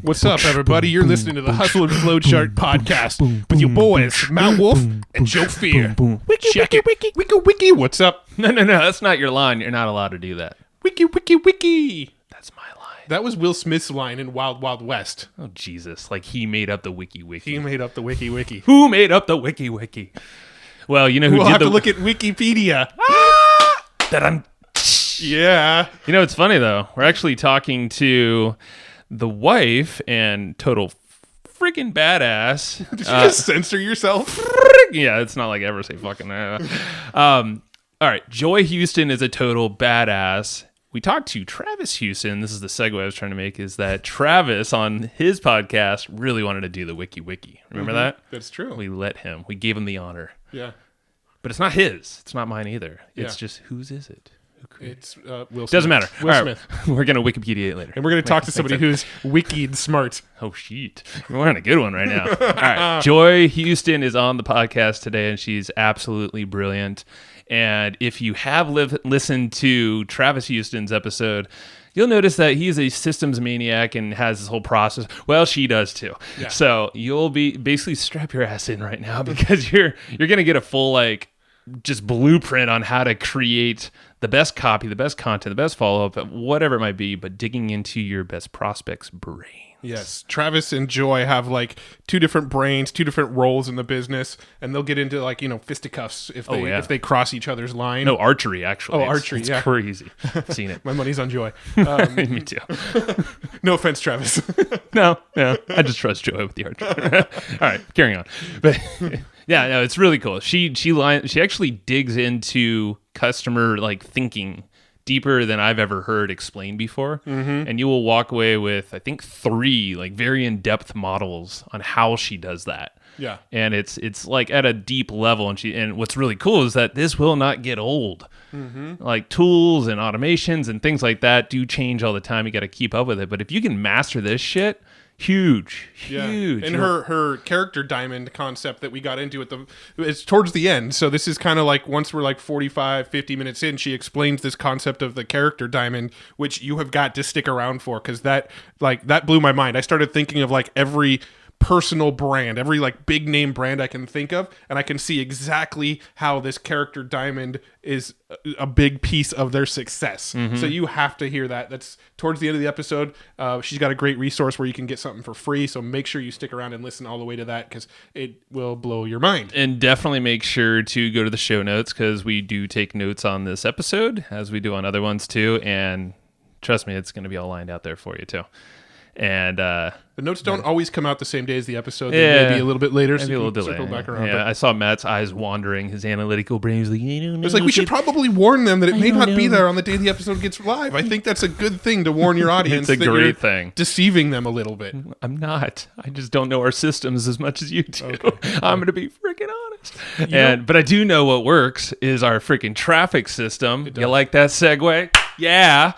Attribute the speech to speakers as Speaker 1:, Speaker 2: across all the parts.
Speaker 1: What's up, everybody? You're listening to the Hustle and Flowchart podcast with your boys, Matt Wolf and Joe Fier. Check it. Wiki. What's up?
Speaker 2: No. That's not your line. You're not allowed to do that.
Speaker 1: Wiki.
Speaker 2: That's my line.
Speaker 1: That was Will Smith's line in Wild Wild West.
Speaker 2: Oh, Jesus. Like he made up the wiki.
Speaker 1: He made up the wiki.
Speaker 2: Who made up the wiki? Well, you know who
Speaker 1: we'll
Speaker 2: did
Speaker 1: have to look at Wikipedia. Yeah.
Speaker 2: You know, it's funny, though. We're actually talking to the wife and total freaking badass.
Speaker 1: Did you just censor yourself?
Speaker 2: Yeah, it's not like I ever say fucking. All right. Joy Houston is a total badass. We talked to Travis Houston. This is the segue I was trying to make, is that Travis on his podcast really wanted to do the wiki. Remember that?
Speaker 1: That's true.
Speaker 2: We gave him the honor.
Speaker 1: Yeah.
Speaker 2: But it's not his. It's not mine either. It's
Speaker 1: Yeah.
Speaker 2: just, whose is it?
Speaker 1: It's Will Smith.
Speaker 2: Doesn't matter.
Speaker 1: Will
Speaker 2: All
Speaker 1: Smith.
Speaker 2: right. We're going to Wikipedia it later.
Speaker 1: And we're going to talk to somebody who's wikied smart.
Speaker 2: Oh, shit. We're on a good one right now. All right. Joy Houston is on the podcast today, and she's absolutely brilliant. And if you have listened to Travis Houston's episode, you'll notice that he's a systems maniac and has this whole process. Well, she does too. Yeah. So you'll be basically strap your ass in right now because you're going to get a full just blueprint on how to create the best copy, the best content, the best follow-up, whatever it might be, but digging into your best prospect's brains.
Speaker 1: Yes. Travis and Joy have two different brains, two different roles in the business, and they'll get into fisticuffs if they cross each other's line.
Speaker 2: No, archery, actually.
Speaker 1: Archery,
Speaker 2: it's crazy. I've seen it.
Speaker 1: My money's on Joy.
Speaker 2: Me too.
Speaker 1: No offense, Travis.
Speaker 2: No, I just trust Joy with the archery. All right, carrying on. But yeah, no, it's really cool. She actually digs into customer thinking deeper than I've ever heard explained before. Mm-hmm. And you will walk away with, I think, 3 very in-depth models on how she does that.
Speaker 1: Yeah.
Speaker 2: And it's at a deep level. And what's really cool is that this will not get old. Mm-hmm. Tools and automations and things like that do change all the time. You got to keep up with it. But if you can master this shit, huge.
Speaker 1: And her character diamond concept that we got into it's towards the end. So this is kind of once we're 45, 50 minutes in, she explains this concept of the character diamond, which you have got to stick around for, because that blew my mind. I started thinking of every personal brand, every big name brand I can think of, and I can see exactly how this character diamond is a big piece of their success. Mm-hmm. So you have to hear that. That's towards the end of the episode. She's got a great resource where you can get something for free, so make sure you stick around and listen all the way to that, because it will blow your mind.
Speaker 2: And definitely make sure to go to the show notes, because we do take notes on this episode, as we do on other ones too, and trust me, it's going to be all lined out there for you too. And
Speaker 1: the notes don't always come out the same day as the episode. They may be a little bit later, so you can circle back around.
Speaker 2: Yeah, I saw Matt's eyes wandering. His analytical brain was like,
Speaker 1: it's we should probably warn them that it may not be there on the day the episode gets live. I think that's a good thing to warn your audience.
Speaker 2: It's a great thing.
Speaker 1: Deceiving them a little bit.
Speaker 2: I'm not. I just don't know our systems as much as you do. Okay. I'm going to be freaking honest. But I do know what works is our freaking traffic system. You like that segue? Yeah.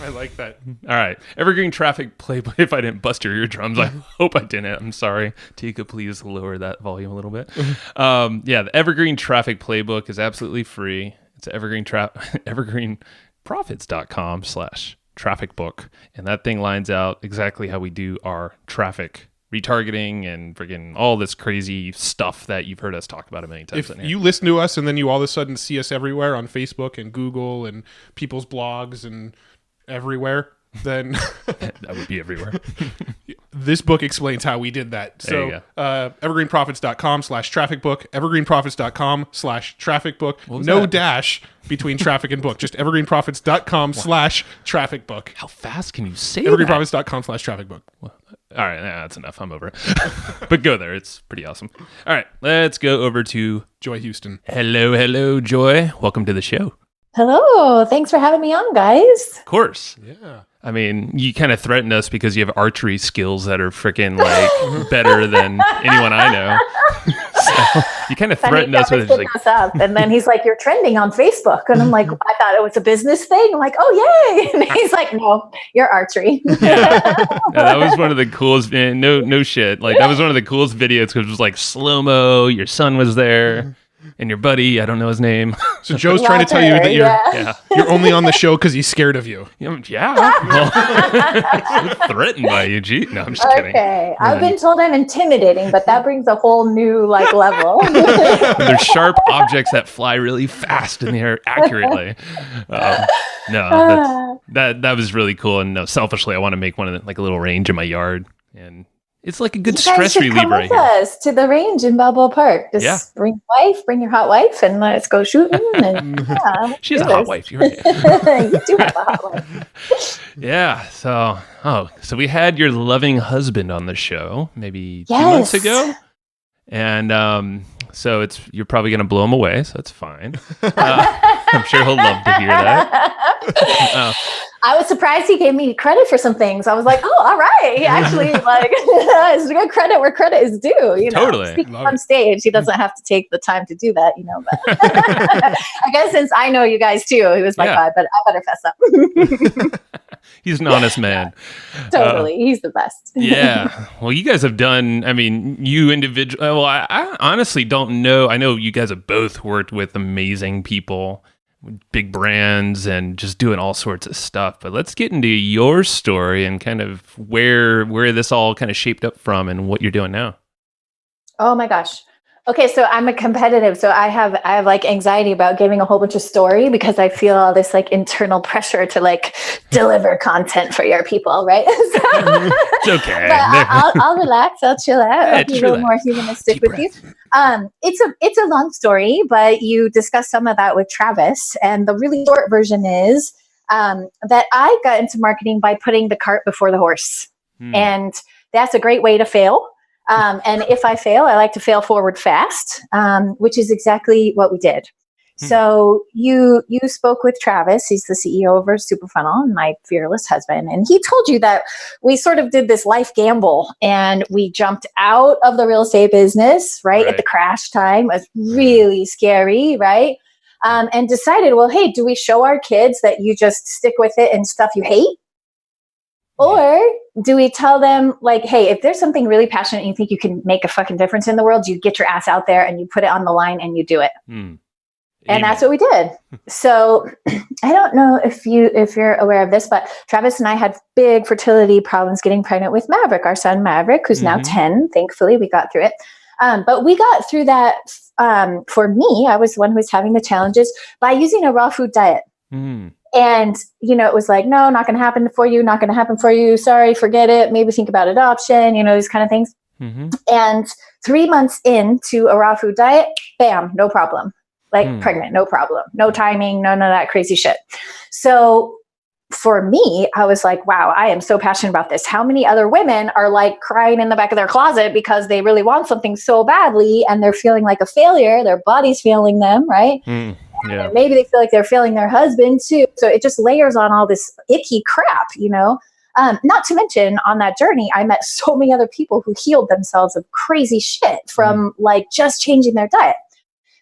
Speaker 1: I like that.
Speaker 2: All right. Evergreen traffic playbook. If I didn't bust your eardrums, I hope I didn't. I'm sorry. Tika, please lower that volume a little bit. The Evergreen traffic playbook is absolutely free. It's evergreenprofits.com/traffic book. And that thing lines out exactly how we do our traffic retargeting and freaking all this crazy stuff that you've heard us talk about a million times.
Speaker 1: If you listen to us and then you all of a sudden see us everywhere on Facebook and Google and people's blogs and everywhere, then
Speaker 2: that would be everywhere.
Speaker 1: This book explains how we did that. So evergreenprofits.com/traffic book, evergreenprofits.com/traffic book, no dash between traffic and book, just evergreenprofits.com/traffic book.
Speaker 2: How fast can you say
Speaker 1: evergreenprofits.com/traffic book?
Speaker 2: Well, all right, that's enough. I'm over it. But go there. It's pretty awesome. All right, let's go over to
Speaker 1: Joy Houston.
Speaker 2: Hello, Joy. Welcome to the show.
Speaker 3: Hello. Thanks for having me on, guys.
Speaker 2: Of course.
Speaker 1: Yeah.
Speaker 2: I mean, you kind of threatened us because you have archery skills that are freaking better than anyone I know. So you kind of threatened us with
Speaker 3: it. Up. And then he's like, "You're trending on Facebook." And I'm like, "I thought it was a business thing." I'm like, "Oh, yay." And he's like, "No, you're archery."
Speaker 2: Yeah. No, that was one of the coolest. No shit. That was one of the coolest videos because it was slow-mo. Your son was there. And your buddy, I don't know his name.
Speaker 1: So Joe's trying to tell you that
Speaker 2: Yeah.
Speaker 1: you're only on the show because he's scared of you.
Speaker 2: Yeah. Well, threatened by you. Gee. No, I'm just kidding.
Speaker 3: Okay. I've been told I'm intimidating, but that brings a whole new level.
Speaker 2: There's sharp objects that fly really fast in the air accurately. No, that was really cool. And no, selfishly, I want to make one of a little range in my yard, and it's like a good stress reliever.
Speaker 3: Come with us to the range in Balboa Park. Just bring your hot wife, and let's go shooting. And,
Speaker 2: she has a hot wife. You're right.
Speaker 3: You do have a hot wife.
Speaker 2: Yeah. So we had your loving husband on the show maybe 2 months ago, and so you're probably going to blow him away, so that's fine. I'm sure he'll love to hear that.
Speaker 3: I was surprised he gave me credit for some things. I was like, oh, all right. He actually it's good credit where credit is due.
Speaker 2: Totally.
Speaker 3: Speaking on stage, he doesn't have to take the time to do that, But I guess since I know you guys too, he was like, I better fess up.
Speaker 2: He's an honest man.
Speaker 3: Totally. He's the best.
Speaker 2: Yeah. Well, you guys have done, you individually, well, I honestly don't know. I know you guys have both worked with amazing people, big brands, and just doing all sorts of stuff. But let's get into your story and kind of where this all kind of shaped up from and what you're doing now.
Speaker 3: Oh my gosh. Okay, so I'm a competitive, so I have anxiety about giving a whole bunch of story because I feel all this internal pressure to deliver content for your people, right?
Speaker 2: It's okay.
Speaker 3: I'll relax. I'll chill out. I'll be a little more humanistic with you. It's a long story, but you discussed some of that with Travis, and the really short version is that I got into marketing by putting the cart before the horse, and that's a great way to fail. And if I fail, I like to fail forward fast, which is exactly what we did. So you spoke with Travis. He's the CEO over SuperFunnel and my fearless husband. And he told you that we sort of did this life gamble and we jumped out of the real estate business, right? At the crash time. It was really scary, right? And decided, well, hey, do we show our kids that you just stick with it and stuff you hate? Or do we tell them hey, if there's something really passionate and you think you can make a fucking difference in the world, you get your ass out there and you put it on the line and you do it. And that's what we did. So I don't know if you're aware of this, but Travis and I had big fertility problems getting pregnant with Maverick, our son Maverick, who's now 10. Thankfully, we got through it. But we got through that. For me, I was the one who was having the challenges by using a raw food diet. And, it was no, not going to happen for you, not going to happen for you. Sorry, forget it. Maybe think about adoption, these kind of things. And 3 months into a raw food diet, bam, no problem. Pregnant, no problem. No timing, none of that crazy shit. So for me, I was like, wow, I am so passionate about this. How many other women are crying in the back of their closet because they really want something so badly and they're feeling like a failure. Their body's failing them, right? And maybe they feel like they're failing their husband too. So it just layers on all this icky crap, Not to mention on that journey, I met so many other people who healed themselves of crazy shit from just changing their diet.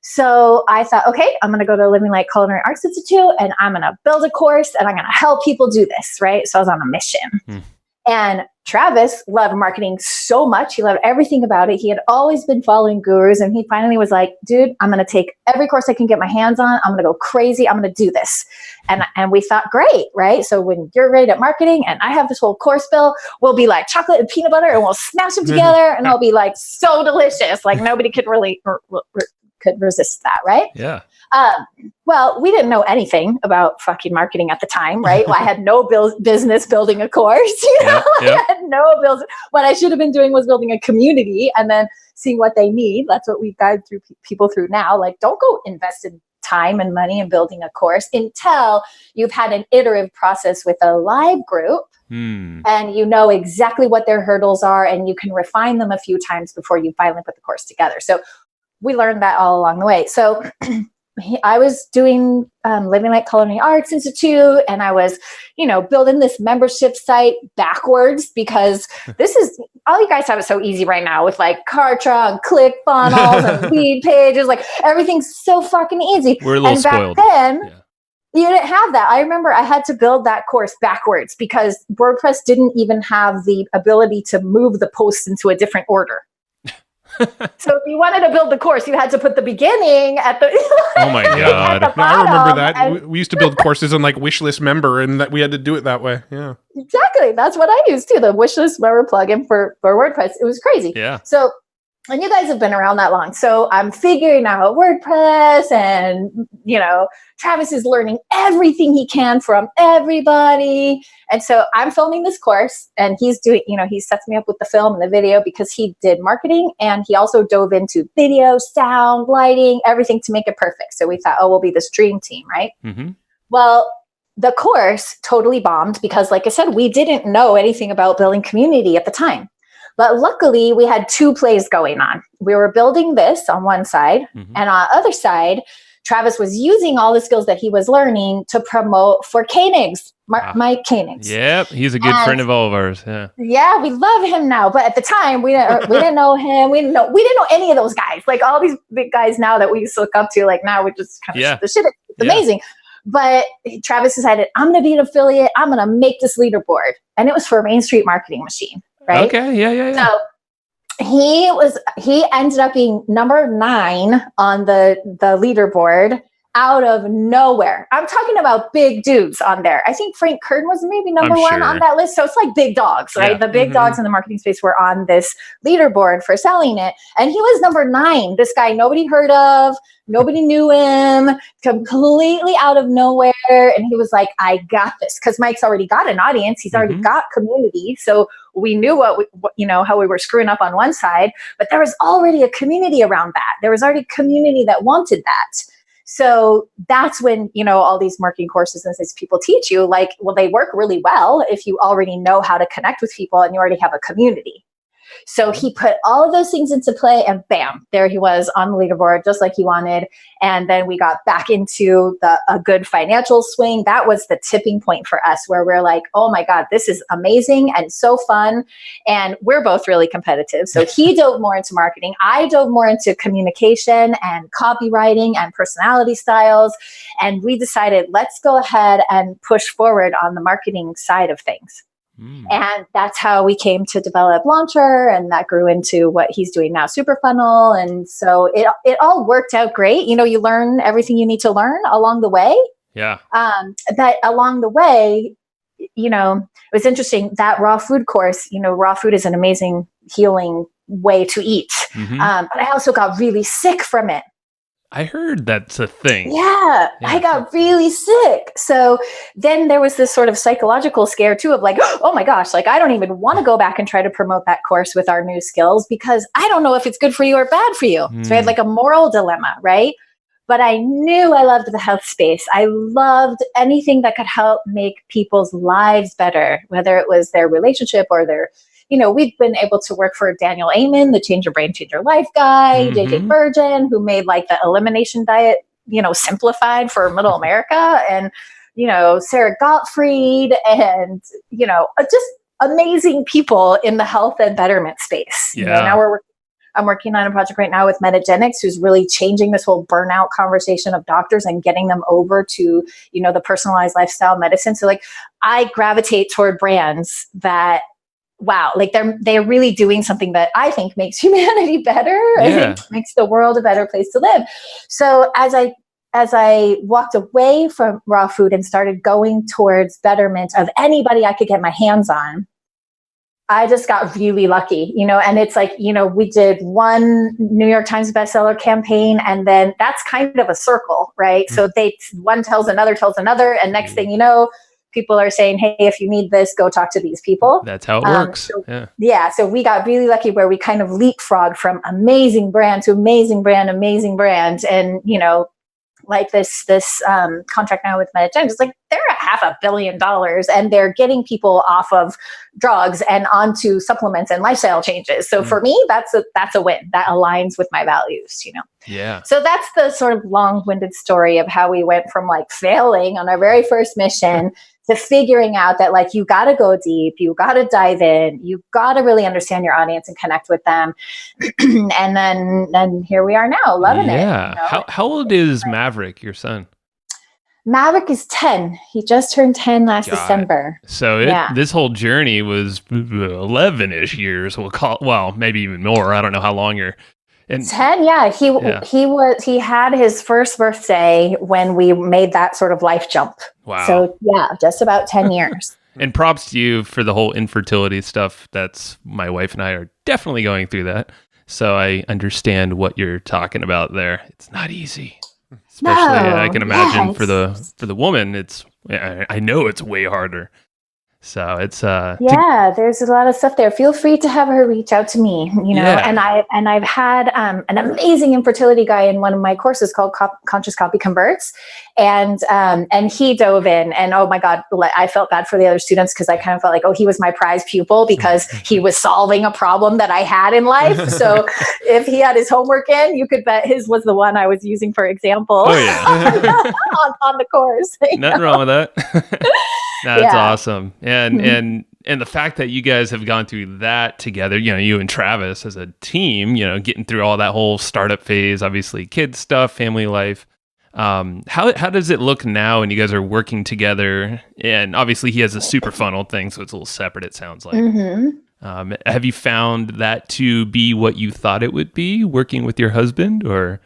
Speaker 3: So I thought, okay, I'm going to go to Living Light Culinary Arts Institute and I'm going to build a course and I'm going to help people do this, right? So I was on a mission. And Travis loved marketing so much. He loved everything about it. He had always been following gurus. And he finally was like, dude, I'm going to take every course I can get my hands on. I'm going to go crazy. I'm going to do this. And we thought, great, right? So when you're great at marketing and I have this whole course bill, we'll be like chocolate and peanut butter and we'll smash them together and it'll be so delicious. Nobody could really could resist that, right?
Speaker 2: Yeah.
Speaker 3: Well, we didn't know anything about fucking marketing at the time, right? Well, I had no business building a course, I had no bills. What I should have been doing was building a community and then seeing what they need. That's what we guide through people through now. Don't go invest in time and money in building a course until you've had an iterative process with a live group and you know exactly what their hurdles are and you can refine them a few times before you finally put the course together. So we learned that all along the way. So I was doing Living Light Culinary Arts Institute, and I was, building this membership site backwards because this is all you guys have it so easy right now with Kartra and ClickFunnels and lead pages. Everything's so fucking easy.
Speaker 2: We're a little spoiled.
Speaker 3: Back then, you didn't have that. I remember I had to build that course backwards because WordPress didn't even have the ability to move the posts into a different order. So if you wanted to build the course, you had to put the beginning at the
Speaker 2: Oh my God.
Speaker 1: No, I remember that. We used to build courses on like wishlist member, and that we had to do it that way. Yeah.
Speaker 3: Exactly. That's what I used too. The wishlist member plugin for WordPress. It was crazy.
Speaker 2: Yeah.
Speaker 3: So, and you guys have been around that long. So I'm figuring out WordPress, and, Travis is learning everything he can from everybody. And so I'm filming this course, and he's doing, he sets me up with the film and the video because he did marketing, and he also dove into video, sound, lighting, everything to make it perfect. So we thought, we'll be this dream team, right?
Speaker 2: Mm-hmm.
Speaker 3: Well, the course totally bombed because, like I said, we didn't know anything about building community at the time. But luckily, we had two plays going on. We were building this on one side, and on the other side, Travis was using all the skills that he was learning to promote for Koenigs, Mike Koenigs.
Speaker 2: Yep, he's a good friend of all of ours.
Speaker 3: Yeah, we love him now. But at the time, we didn't know him. We didn't know any of those guys. Like all these big guys now that we used to look up to. Like now, we just kind of the shit. It's amazing. But Travis decided, I'm going to be an affiliate. I'm going to make this leaderboard, and it was for Main Street Marketing Machine. Right?
Speaker 2: Okay. Yeah.
Speaker 3: So he ended up being number 9 on the leaderboard out of nowhere. I'm talking about big dudes on there. I think Frank Kern was maybe number 1 on that list. So it's like big dogs, right? Yeah. The big dogs in the marketing space were on this leaderboard for selling it. And he was number 9. This guy nobody heard of. Nobody knew him, completely out of nowhere. And he was like, I got this. Because Mike's already got an audience. He's already got community. So we knew how we were screwing up on one side. But there was already a community around that. There was already a community that wanted that. So that's when, all these marketing courses and these people teach you, like, well, they work really well if you already know how to connect with people and you already have a community. So he put all of those things into play, and bam, there he was on the leaderboard, just like he wanted. And then we got back into a good financial swing. That was the tipping point for us, where we're like, oh my God, this is amazing and so fun. And we're both really competitive. So he dove more into marketing. I dove more into communication and copywriting and personality styles. And we decided, let's go ahead and push forward on the marketing side of things. And that's how we came to develop Launcher, and that grew into what he's doing now, Superfunnel. And so it all worked out great. You learn everything you need to learn along the way.
Speaker 2: Yeah.
Speaker 3: But along the way, it was interesting, that raw food course, raw food is an amazing healing way to eat. But I also got really sick from it.
Speaker 2: I heard that's a thing.
Speaker 3: Yeah, I got really sick. So then there was this sort of psychological scare too of like, oh my gosh, like I don't even want to go back and try to promote that course with our new skills because I don't know if it's good for you or bad for you. So I had like a moral dilemma, right? But I knew I loved the health space. I loved anything that could help make people's lives better, whether it was their relationship or their, we've been able to work for Daniel Amen, the Change Your Brain, Change Your Life guy, JJ Virgin, who made like the elimination diet, simplified for middle America, and, Sarah Gottfried, and, just amazing people in the health and betterment space.
Speaker 2: Yeah.
Speaker 3: Now I'm working on a project right now with Metagenics, who's really changing this whole burnout conversation of doctors and getting them over to, the personalized lifestyle medicine. So like I gravitate toward brands that, wow, like they're really doing something that I think makes humanity better. I think makes the world a better place to live. So as I walked away from raw food and started going towards betterment of anybody I could get my hands on, I just got really lucky, and it's like, we did one New York Times bestseller campaign, and then that's kind of a circle, right? So one tells another, and next thing you know, people are saying, hey, if you need this, go talk to these people.
Speaker 2: That's how it works.
Speaker 3: So we got really lucky where we kind of leapfrogged from amazing brand to amazing brand. And, like this contract now with Metagenics, it's like they're $500 million, and they're getting people off of drugs and onto supplements and lifestyle changes. So for me, that's a win. That aligns with my values,
Speaker 2: Yeah.
Speaker 3: So that's the sort of long-winded story of how we went from like failing on our very first mission to figuring out that like you got to go deep, you got to dive in, you got to really understand your audience and connect with them. And then here we are now, loving it.
Speaker 2: Yeah. How old is Maverick, your son?
Speaker 3: Maverick is 10. He just turned 10 last December.
Speaker 2: So this whole journey was 11-ish years. Well, maybe even more. I don't know how long you're. And
Speaker 3: 10, he had his first birthday when we made that sort of life jump.
Speaker 2: Wow.
Speaker 3: So just about 10 years.
Speaker 2: And props to you for the whole infertility stuff. That's my wife and I are definitely going through that. So I understand what you're talking about there. It's not easy. Especially, I can imagine for the woman, I know it's way harder. So it's
Speaker 3: there's a lot of stuff there. Feel free to have her reach out to me, and I've had an amazing infertility guy in one of my courses called Conscious Copy Converts, and he dove in, and oh my God, I felt bad for the other students because I kind of felt like, he was my prize pupil because he was solving a problem that I had in life. So if he had his homework in, you could bet his was the one I was using for example.
Speaker 2: Oh yeah,
Speaker 3: on the course.
Speaker 2: Nothing wrong with that. That's awesome. And the fact that you guys have gone through that together, you and Travis as a team, getting through all that whole startup phase, obviously kids stuff, family life. How does it look now when you guys are working together? And obviously he has a super funnel thing, so it's a little separate, it sounds like. Mm-hmm. Have you found that to be what you thought it would be working with your husband, or?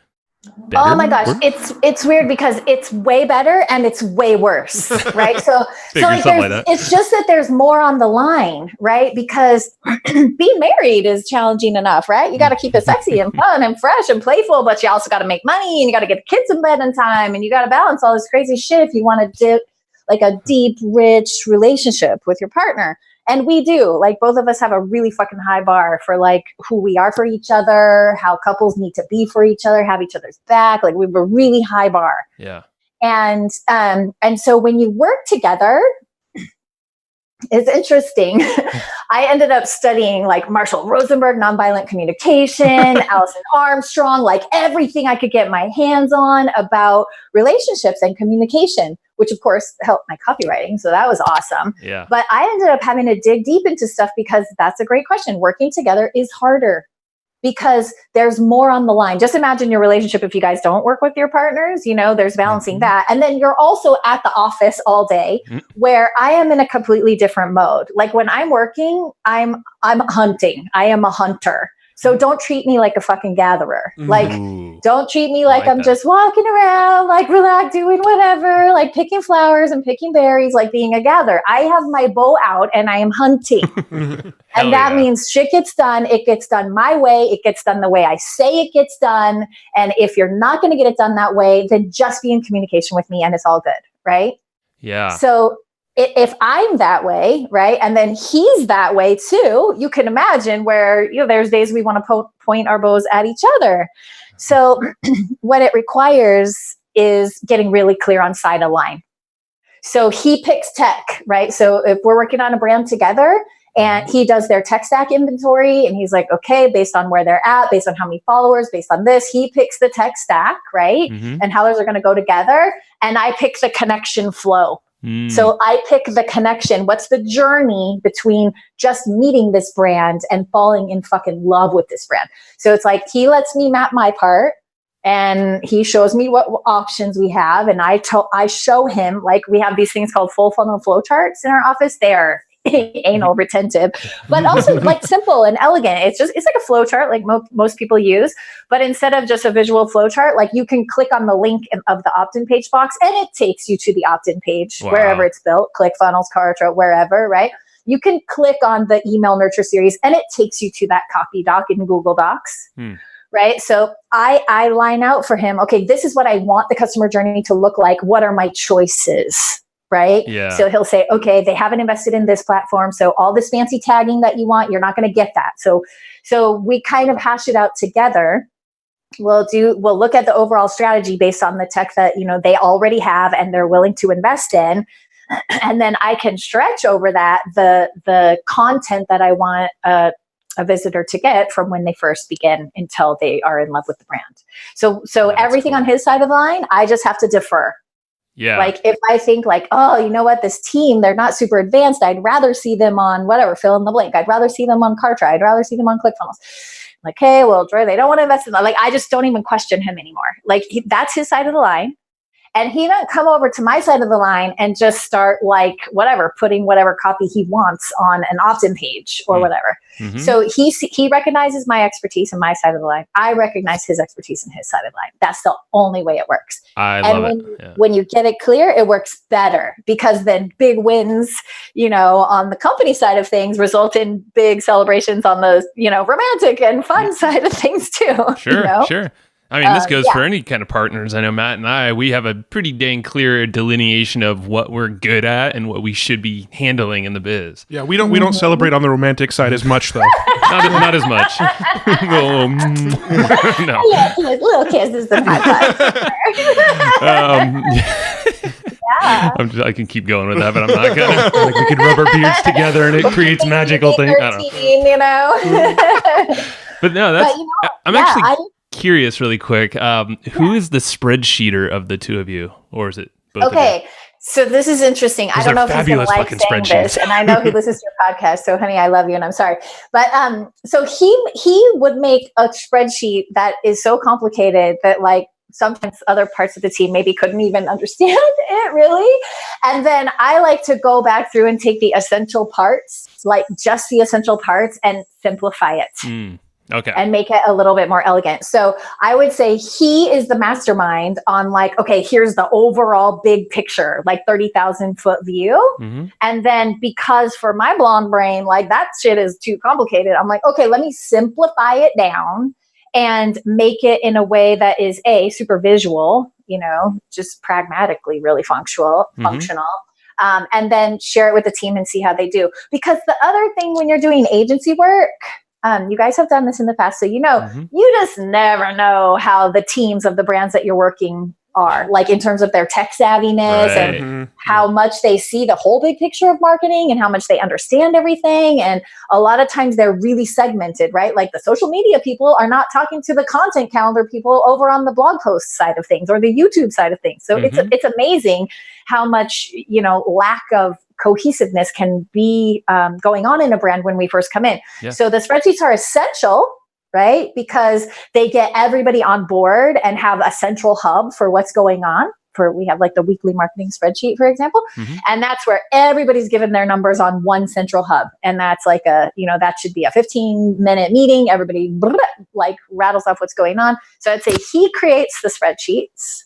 Speaker 3: Oh my gosh, it's weird because it's way better and it's way worse, right? So it's just that there's more on the line, right? Because being married is challenging enough, right? You got to keep it sexy and fun and fresh and playful, but you also got to make money and you got to get the kids in bed in time and you got to balance all this crazy shit if you want to like a deep, rich relationship with your partner. And we do, like, both of us have a really fucking high bar for like who we are for each other, how couples need to be for each other, have each other's back. Like, we have a really high bar.
Speaker 2: Yeah.
Speaker 3: And so when you work together, it's interesting. I ended up studying like Marshall Rosenberg, nonviolent communication, Alison Armstrong, like everything I could get my hands on about relationships and communication, which of course helped my copywriting. So that was awesome.
Speaker 2: Yeah.
Speaker 3: But I ended up having to dig deep into stuff because that's a great question. Working together is harder because there's more on the line. Just imagine your relationship if you guys don't work with your partners, there's balancing that. And then you're also at the office all day where I am in a completely different mode. Like when I'm working, I'm hunting. I am a hunter. So don't treat me like a fucking gatherer. Like, don't treat me like I'm just walking around, like relax, doing whatever, like picking flowers and picking berries, like being a gatherer. I have my bow out and I am hunting. And that means shit gets done. It gets done my way. It gets done the way I say it gets done. And if you're not going to get it done that way, then just be in communication with me and it's all good. Right?
Speaker 2: Yeah.
Speaker 3: So if I'm that way, right, and then he's that way too, you can imagine where, there's days we want to point our bows at each other. So what it requires is getting really clear on side of line. So he picks tech, right? So if we're working on a brand together and he does their tech stack inventory and he's like, okay, based on where they're at, based on how many followers, based on this, he picks the tech stack, right? And how those are going to go together. And I pick the connection flow. So I pick the connection. What's the journey between just meeting this brand and falling in fucking love with this brand? So it's like he lets me map my part and he shows me what options we have. And I show him, like, we have these things called full funnel flow charts in our office. They are anal retentive, but also like simple and elegant. It's like a flow chart like most people use, but instead of just a visual flow chart, like you can click on the link of the opt-in page box and it takes you to the opt-in page wherever it's built, ClickFunnels, Kartra, wherever, right? You can click on the email nurture series and it takes you to that copy doc in Google Docs. Right? So I line out for him, okay, this is what I want the customer journey to look like. What are my choices? Right?
Speaker 2: Yeah.
Speaker 3: So he'll say, okay, they haven't invested in this platform. So all this fancy tagging that you want, you're not going to get that. So we kind of hash it out together. We'll look at the overall strategy based on the tech that, they already have and they're willing to invest in. And then I can stretch over that, the content that I want a visitor to get from when they first begin until they are in love with the brand. So everything on his side of the line, I just have to defer.
Speaker 2: Yeah. Like
Speaker 3: if I think like, oh, you know what, this team, they're not super advanced. I'd rather see them on whatever, fill in the blank. I'd rather see them on Kartra. I'd rather see them on ClickFunnels. Like, hey, well, Troy, they don't want to invest in that. Like, I just don't even question him anymore. Like that's his side of the line. And he didn't come over to my side of the line and just start like putting whatever copy he wants on an opt-in page or whatever. Mm-hmm. So he recognizes my expertise in my side of the line. I recognize his expertise in his side of the line. That's the only way it works.
Speaker 2: I love it. Yeah.
Speaker 3: When you get it clear, it works better, because then big wins, on the company side of things result in big celebrations on the, romantic and fun side of things too.
Speaker 2: Sure, sure. I mean, this goes for any kind of partners. I know Matt and we have a pretty dang clear delineation of what we're good at and what we should be handling in the biz.
Speaker 1: Yeah, we don't celebrate on the romantic side as much, though.
Speaker 2: not as much.
Speaker 3: No. Little kisses the
Speaker 2: I can keep going with that, but I'm not gonna. Like, we could rub our beards together and it creates magical things. But no, I'm actually curious really quick. Who is the spreadsheeter of the two of you, or is it both of you?
Speaker 3: So this is interesting. I don't know if he's going to like saying this, and I know he listens to your podcast, so honey, I love you and I'm sorry. But so he would make a spreadsheet that is so complicated that like sometimes other parts of the team maybe couldn't even understand it really. And then I like to go back through and take the essential parts, like just the essential parts, and simplify it.
Speaker 2: Okay.
Speaker 3: And make it a little bit more elegant. So I would say he is the mastermind on like, okay, here's the overall big picture, like 30,000 foot view. Mm-hmm. And then because for my blonde brain, like that shit is too complicated. I'm like, okay, let me simplify it down and make it in a way that is super visual, just pragmatically really functional. And then share it with the team and see how they do. Because the other thing when you're doing agency work, you guys have done this in the past, so you just never know how the teams of the brands that you're working are, like in terms of their tech savviness and how much they see the whole big picture of marketing and how much they understand everything. And a lot of times they're really segmented, right? Like the social media people are not talking to the content calendar people over on the blog post side of things or the YouTube side of things. So it's amazing how much, lack of cohesiveness can be going on in a brand when we first come in. Yeah. So the spreadsheets are essential, right? Because they get everybody on board and have a central hub for what's going on. We have like the weekly marketing spreadsheet, for example. And that's where everybody's given their numbers on one central hub. And that's like that should be a 15-minute meeting. Everybody like rattles off what's going on. So I'd say he creates the spreadsheets.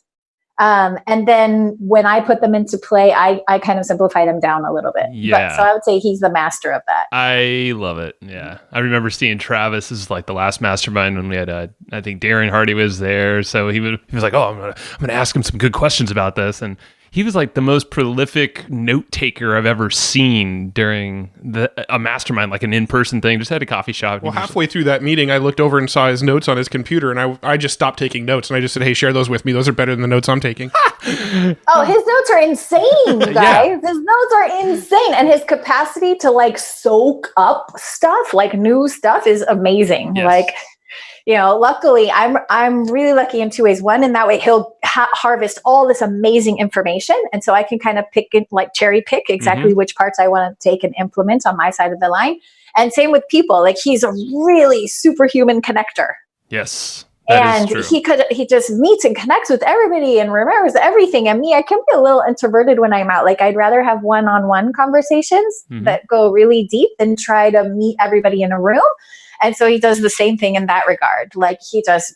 Speaker 3: And then when I put them into play, I kind of simplify them down a little bit. So I would say he's the master of that.
Speaker 2: I love it. Yeah. I remember seeing Travis is like the last mastermind when we had, I think Darren Hardy was there. So he was like, oh, I'm going to ask him some good questions about this. And he was like the most prolific note taker I've ever seen during a mastermind, like an in-person thing. Just had a coffee shop.
Speaker 1: Well, halfway through that meeting, I looked over and saw his notes on his computer, and I just stopped taking notes, and I just said, hey, share those with me. Those are better than the notes I'm taking.
Speaker 3: Oh, his notes are insane, you guys. Yeah. His notes are insane, and his capacity to like soak up stuff, like new stuff, is amazing. Yes. Like, luckily, I'm really lucky in two ways. One, in that way, he'll harvest all this amazing information. And so I can kind of cherry pick exactly which parts I want to take and implement on my side of the line. And same with people. Like, he's a really superhuman connector.
Speaker 2: Yes.
Speaker 3: And he just meets and connects with everybody and remembers everything. And me, I can be a little introverted when I'm out. Like, I'd rather have one-on-one conversations that go really deep than try to meet everybody in a room. And so he does the same thing in that regard. Like, he just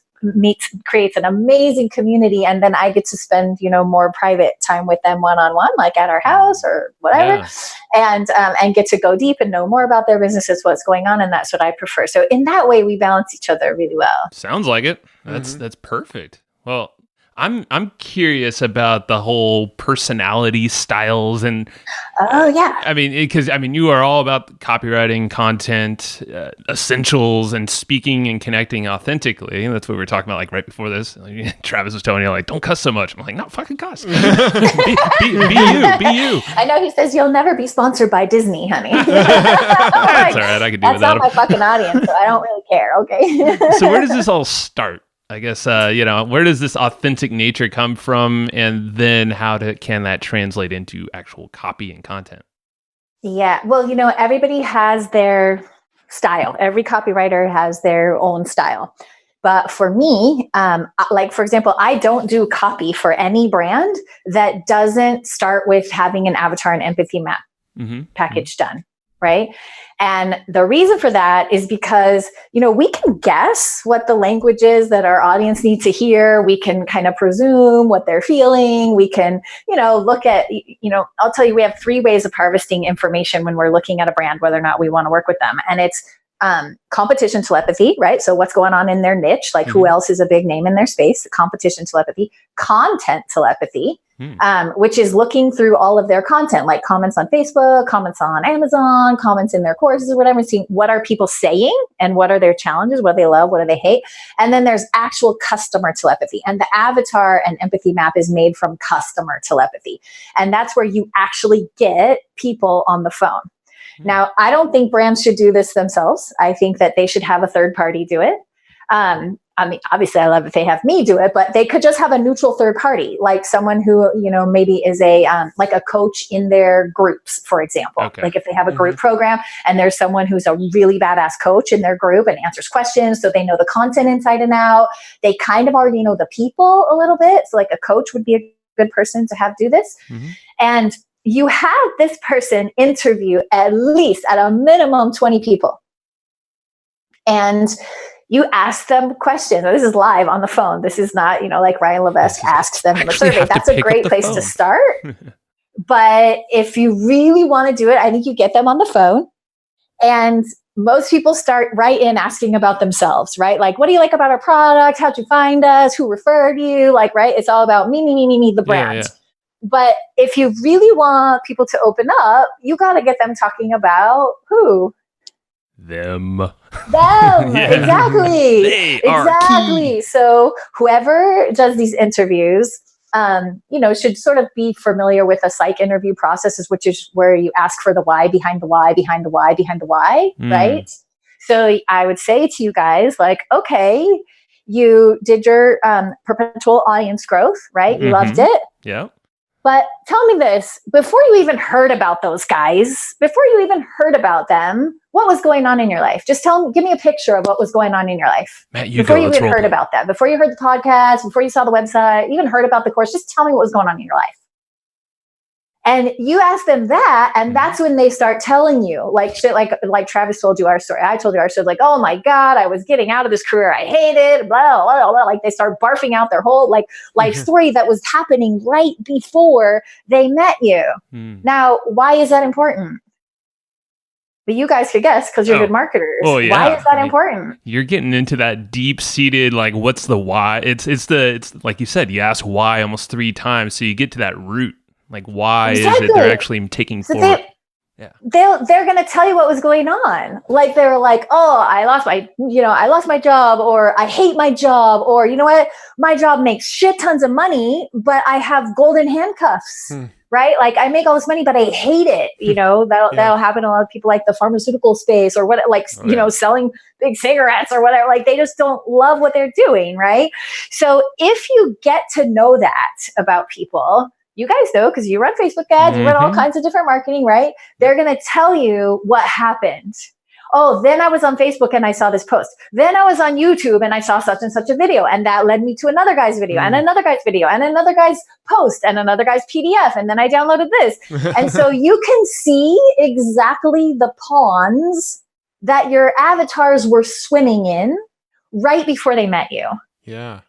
Speaker 3: creates an amazing community, and then I get to spend, more private time with them one-on-one, like at our house or whatever, and get to go deep and know more about their businesses, what's going on, and that's what I prefer. So in that way, we balance each other really well.
Speaker 2: Sounds like it. That's perfect. Well, I'm curious about the whole personality styles and.
Speaker 3: Oh yeah.
Speaker 2: I mean, because you are all about copywriting, content, essentials, and speaking and connecting authentically. And that's what we were talking about, like right before this. Like, Travis was telling you, like, don't cuss so much. I'm like, no, fucking cuss. be you.
Speaker 3: I know he says you'll never be sponsored by Disney, honey.
Speaker 2: That's all right. I could do without.
Speaker 3: That's not my fucking audience, so I don't really care. Okay.
Speaker 2: So where does this all start? I guess, where does this authentic nature come from? And then can that translate into actual copy and content?
Speaker 3: Yeah. Well, everybody has their style. Every copywriter has their own style. But for me, like, for example, I don't do copy for any brand that doesn't start with having an avatar and empathy map package done. Right. And the reason for that is because, we can guess what the language is that our audience needs to hear. We can kind of presume what they're feeling. We can, look at, I'll tell you, we have 3 ways of harvesting information when we're looking at a brand, whether or not we want to work with them. And it's competition telepathy, right? So what's going on in their niche, like who else is a big name in their space, competition telepathy, content telepathy, which is looking through all of their content, like comments on Facebook, comments on Amazon, comments in their courses or whatever, seeing what are people saying and what are their challenges, what do they love, what do they hate. And then there's actual customer telepathy. And the avatar and empathy map is made from customer telepathy. And that's where you actually get people on the phone. Now, I don't think brands should do this themselves. I think that they should have a third party do it. Obviously, I love if they have me do it, but they could just have a neutral third party, like someone who, maybe is like a coach in their groups, for example. Okay. Like if they have a group program and there's someone who's a really badass coach in their group and answers questions, so they know the content inside and out. They kind of already know the people a little bit. So like a coach would be a good person to have do this. And you have this person interview at a minimum 20 people. And you ask them questions. This is live on the phone. This is not, like Ryan Levesque asks them in the survey. That's a great place to start. But if you really want to do it, I think you get them on the phone. And most people start right in asking about themselves, right? Like, what do you like about our product? How'd you find us? Who referred you? Like, right? It's all about me, the brand. Yeah. But if you really want people to open up, you got to get them talking about who?
Speaker 2: Them.
Speaker 3: Exactly. Exactly. So whoever does these interviews, should sort of be familiar with the psych interview processes, which is where you ask for the why behind the why, behind the why, behind the why, right? So I would say to you guys, like, okay, you did your perpetual audience growth, right? You loved it.
Speaker 2: Yeah.
Speaker 3: But tell me this, before you even heard about those guys, before you even heard about them, what was going on in your life? Just give me a picture of what was going on in your life.
Speaker 2: Matt,
Speaker 3: before you even heard about that, before you heard the podcast, before you saw the website, even heard about the course, just tell me what was going on in your life. And you ask them that, and that's when they start telling you, like shit, like Travis told you our story. I told you our story, like, oh my God, I was getting out of this career. I hate it, blah, blah, blah. Like they start barfing out their whole life story that was happening right before they met you. Now, why is that important? But you guys could guess because you're good marketers. Oh, yeah. Why is that important?
Speaker 2: You're getting into that deep-seated, like, what's the why? It's like you said, you ask why almost 3 times, so you get to that root. Like, why is it they're actually taking forward?
Speaker 3: They're going to tell you what was going on. Like, they were like, oh, I lost my job, or I hate my job, or you know what? My job makes shit tons of money, but I have golden handcuffs, right? Like I make all this money, but I hate it. That'll happen to a lot of people like the pharmaceutical space or what, selling big cigarettes or whatever. Like they just don't love what they're doing. Right. So if you get to know that about people, you guys know, because you run Facebook ads, you run all kinds of different marketing, right? They're going to tell you what happened. Oh, then I was on Facebook and I saw this post. Then I was on YouTube and I saw such and such a video. And that led me to another guy's video and another guy's video and another guy's post and another guy's PDF. And then I downloaded this. And so you can see exactly the ponds that your avatars were swimming in right before they met you.
Speaker 1: Yeah.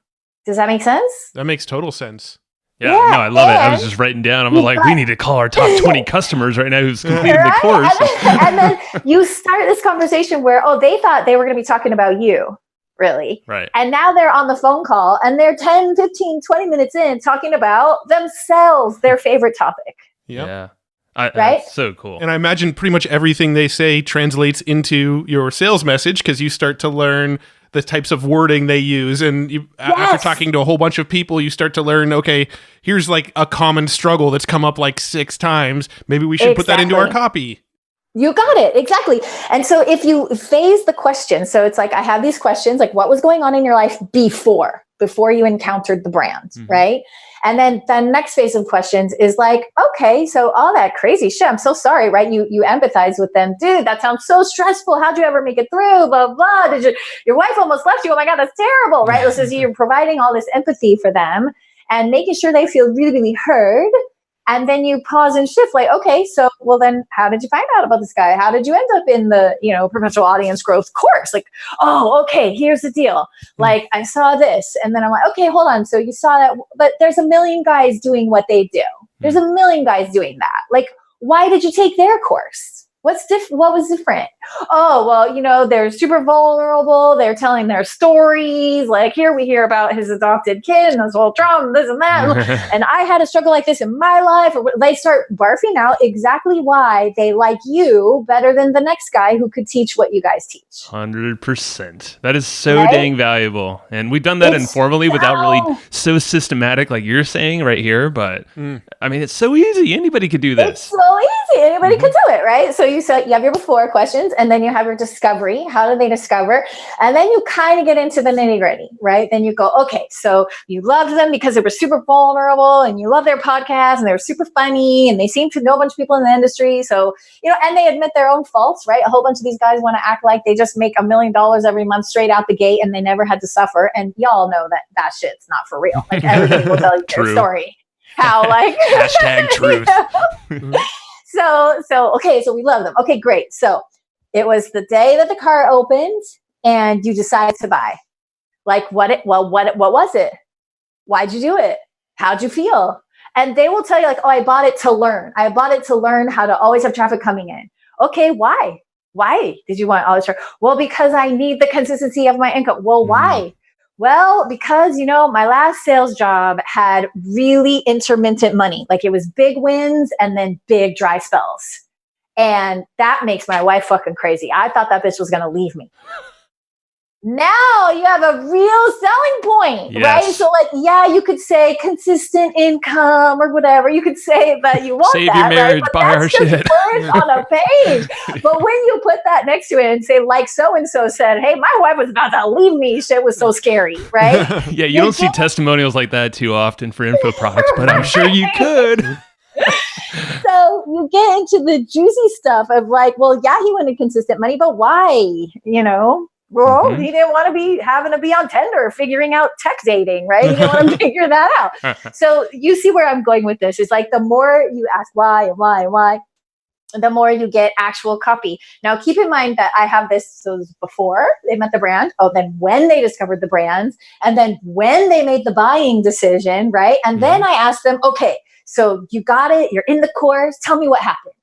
Speaker 3: Does that make sense?
Speaker 1: That makes total sense.
Speaker 2: Yeah, no, I love it. I was just writing down. I'm like, we need to call our top 20 customers right now who's completed the course.
Speaker 3: And then you start this conversation where, they thought they were going to be talking about you, really.
Speaker 2: Right.
Speaker 3: And now they're on the phone call and they're 10, 15, 20 minutes in talking about themselves, their favorite topic.
Speaker 1: Yep.
Speaker 2: Yeah.
Speaker 3: Right?
Speaker 2: That's so cool.
Speaker 1: And I imagine pretty much everything they say translates into your sales message because you start to learn the types of wording they use. And after talking to a whole bunch of people, you start to learn, okay, here's like a common struggle that's come up like 6 times. Maybe we should put that into our copy.
Speaker 3: You got it. Exactly. And so if you phase the question, so it's like, I have these questions, like what was going on in your life before? before you encountered the brand, right? And then the next phase of questions is like, okay, so all that crazy shit, I'm so sorry, right? You empathize with them. Dude, that sounds so stressful. How'd you ever make it through? Blah, blah. Your wife almost left you. Oh my God, that's terrible, right? So you're providing all this empathy for them and making sure they feel really, really heard. And then you pause and shift like, okay, so, well then how did you find out about this guy? How did you end up in the, professional audience growth course? Like, oh, okay, here's the deal. Like I saw this and then I'm like, okay, hold on. So you saw that, but there's a million guys doing what they do. There's a million guys doing that. Like, why did you take their course? What was different? Oh, well, they're super vulnerable. They're telling their stories. Like here we hear about his adopted kid and this whole trauma, this and that. And I had a struggle like this in my life. Or they start barfing out exactly why they like you better than the next guy who could teach what you guys teach.
Speaker 2: 100%. That is so dang valuable. And we've done that informally without really so systematic like you're saying right here. But I mean, it's so easy. Anybody could do this.
Speaker 3: It's so easy. Anybody could do it, right? So you have your before questions and then you have your discovery. How do they discover? And then you kind of get into the nitty gritty, right? Then you go, okay, so you loved them because they were super vulnerable and you love their podcast and they were super funny and they seem to know a bunch of people in the industry. So, and they admit their own faults, right? A whole bunch of these guys want to act like they just make $1 million every month straight out the gate and they never had to suffer. And y'all know that shit's not for real. Like everybody will tell you their story. How like
Speaker 2: hashtag truth.
Speaker 3: So okay, so we love them. Okay, great. So it was the day that the car opened and you decided to buy. Like what was it? Why'd you do it? How'd you feel? And they will tell you like, oh, I bought it to learn. I bought it to learn how to always have traffic coming in. Okay, why? Why did you want all this traffic? Well, because I need the consistency of my income. Well, why? Well, because, my last sales job had really intermittent money. Like it was big wins and then big dry spells. And that makes my wife fucking crazy. I thought that bitch was going to leave me. Now you have a real selling point, right? So you could say consistent income or whatever. You could say that you want
Speaker 2: Save
Speaker 3: that,
Speaker 2: your marriage,
Speaker 3: right?
Speaker 2: buy our shit.
Speaker 3: Words on a page. But when you put that next to it and say, like so-and-so said, hey, my wife was about to leave me. Shit was so scary, right?
Speaker 2: Yeah, you don't see testimonials like that too often for info products, but I'm sure you could.
Speaker 3: So you get into the juicy stuff of like, well, yeah, he wanted consistent money, but why? Well, he didn't want to be having to be on Tinder, figuring out tech dating, right? He didn't want to figure that out. So you see where I'm going with this. It's like the more you ask why and why and why, the more you get actual copy. Now, keep in mind that I have this, so this was before they met the brand, then when they discovered the brands, and then when they made the buying decision, right? And then I asked them, okay, so you got it, you're in the course, tell me what happened.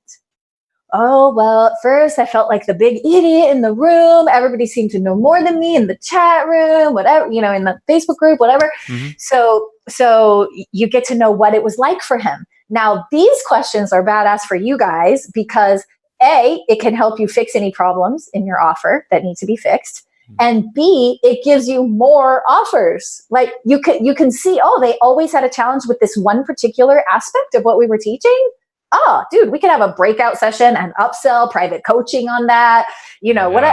Speaker 3: Oh, well, at first I felt like the big idiot in the room. Everybody seemed to know more than me in the chat room, whatever, in the Facebook group, whatever. So you get to know what it was like for him. Now, these questions are badass for you guys because A, it can help you fix any problems in your offer that need to be fixed. And B, it gives you more offers. Like you can see, oh, they always had a challenge with this one particular aspect of what we were teaching. Oh, dude, we could have a breakout session and upsell private coaching on that.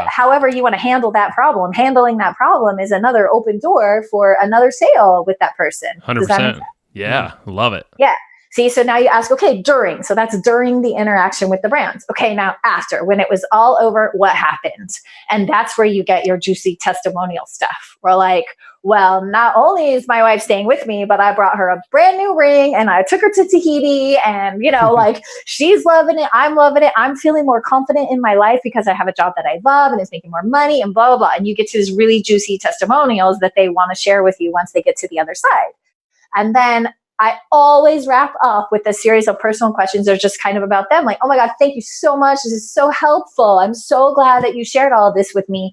Speaker 3: However you want to handle that problem. Handling that problem is another open door for another sale with that person.
Speaker 2: 100%. Yeah, love it.
Speaker 3: Yeah. See, so now you ask, okay, during. So that's during the interaction with the brands. Okay, now after, when it was all over, what happened? And that's where you get your juicy testimonial stuff. We're like, well, not only is my wife staying with me, but I brought her a brand new ring and I took her to Tahiti and, like she's loving it. I'm loving it. I'm feeling more confident in my life because I have a job that I love and it's making more money and blah, blah, blah. And you get to these really juicy testimonials that they want to share with you once they get to the other side. And then I always wrap up with a series of personal questions that are just kind of about them. Like, oh my God, thank you so much. This is so helpful. I'm so glad that you shared all of this with me.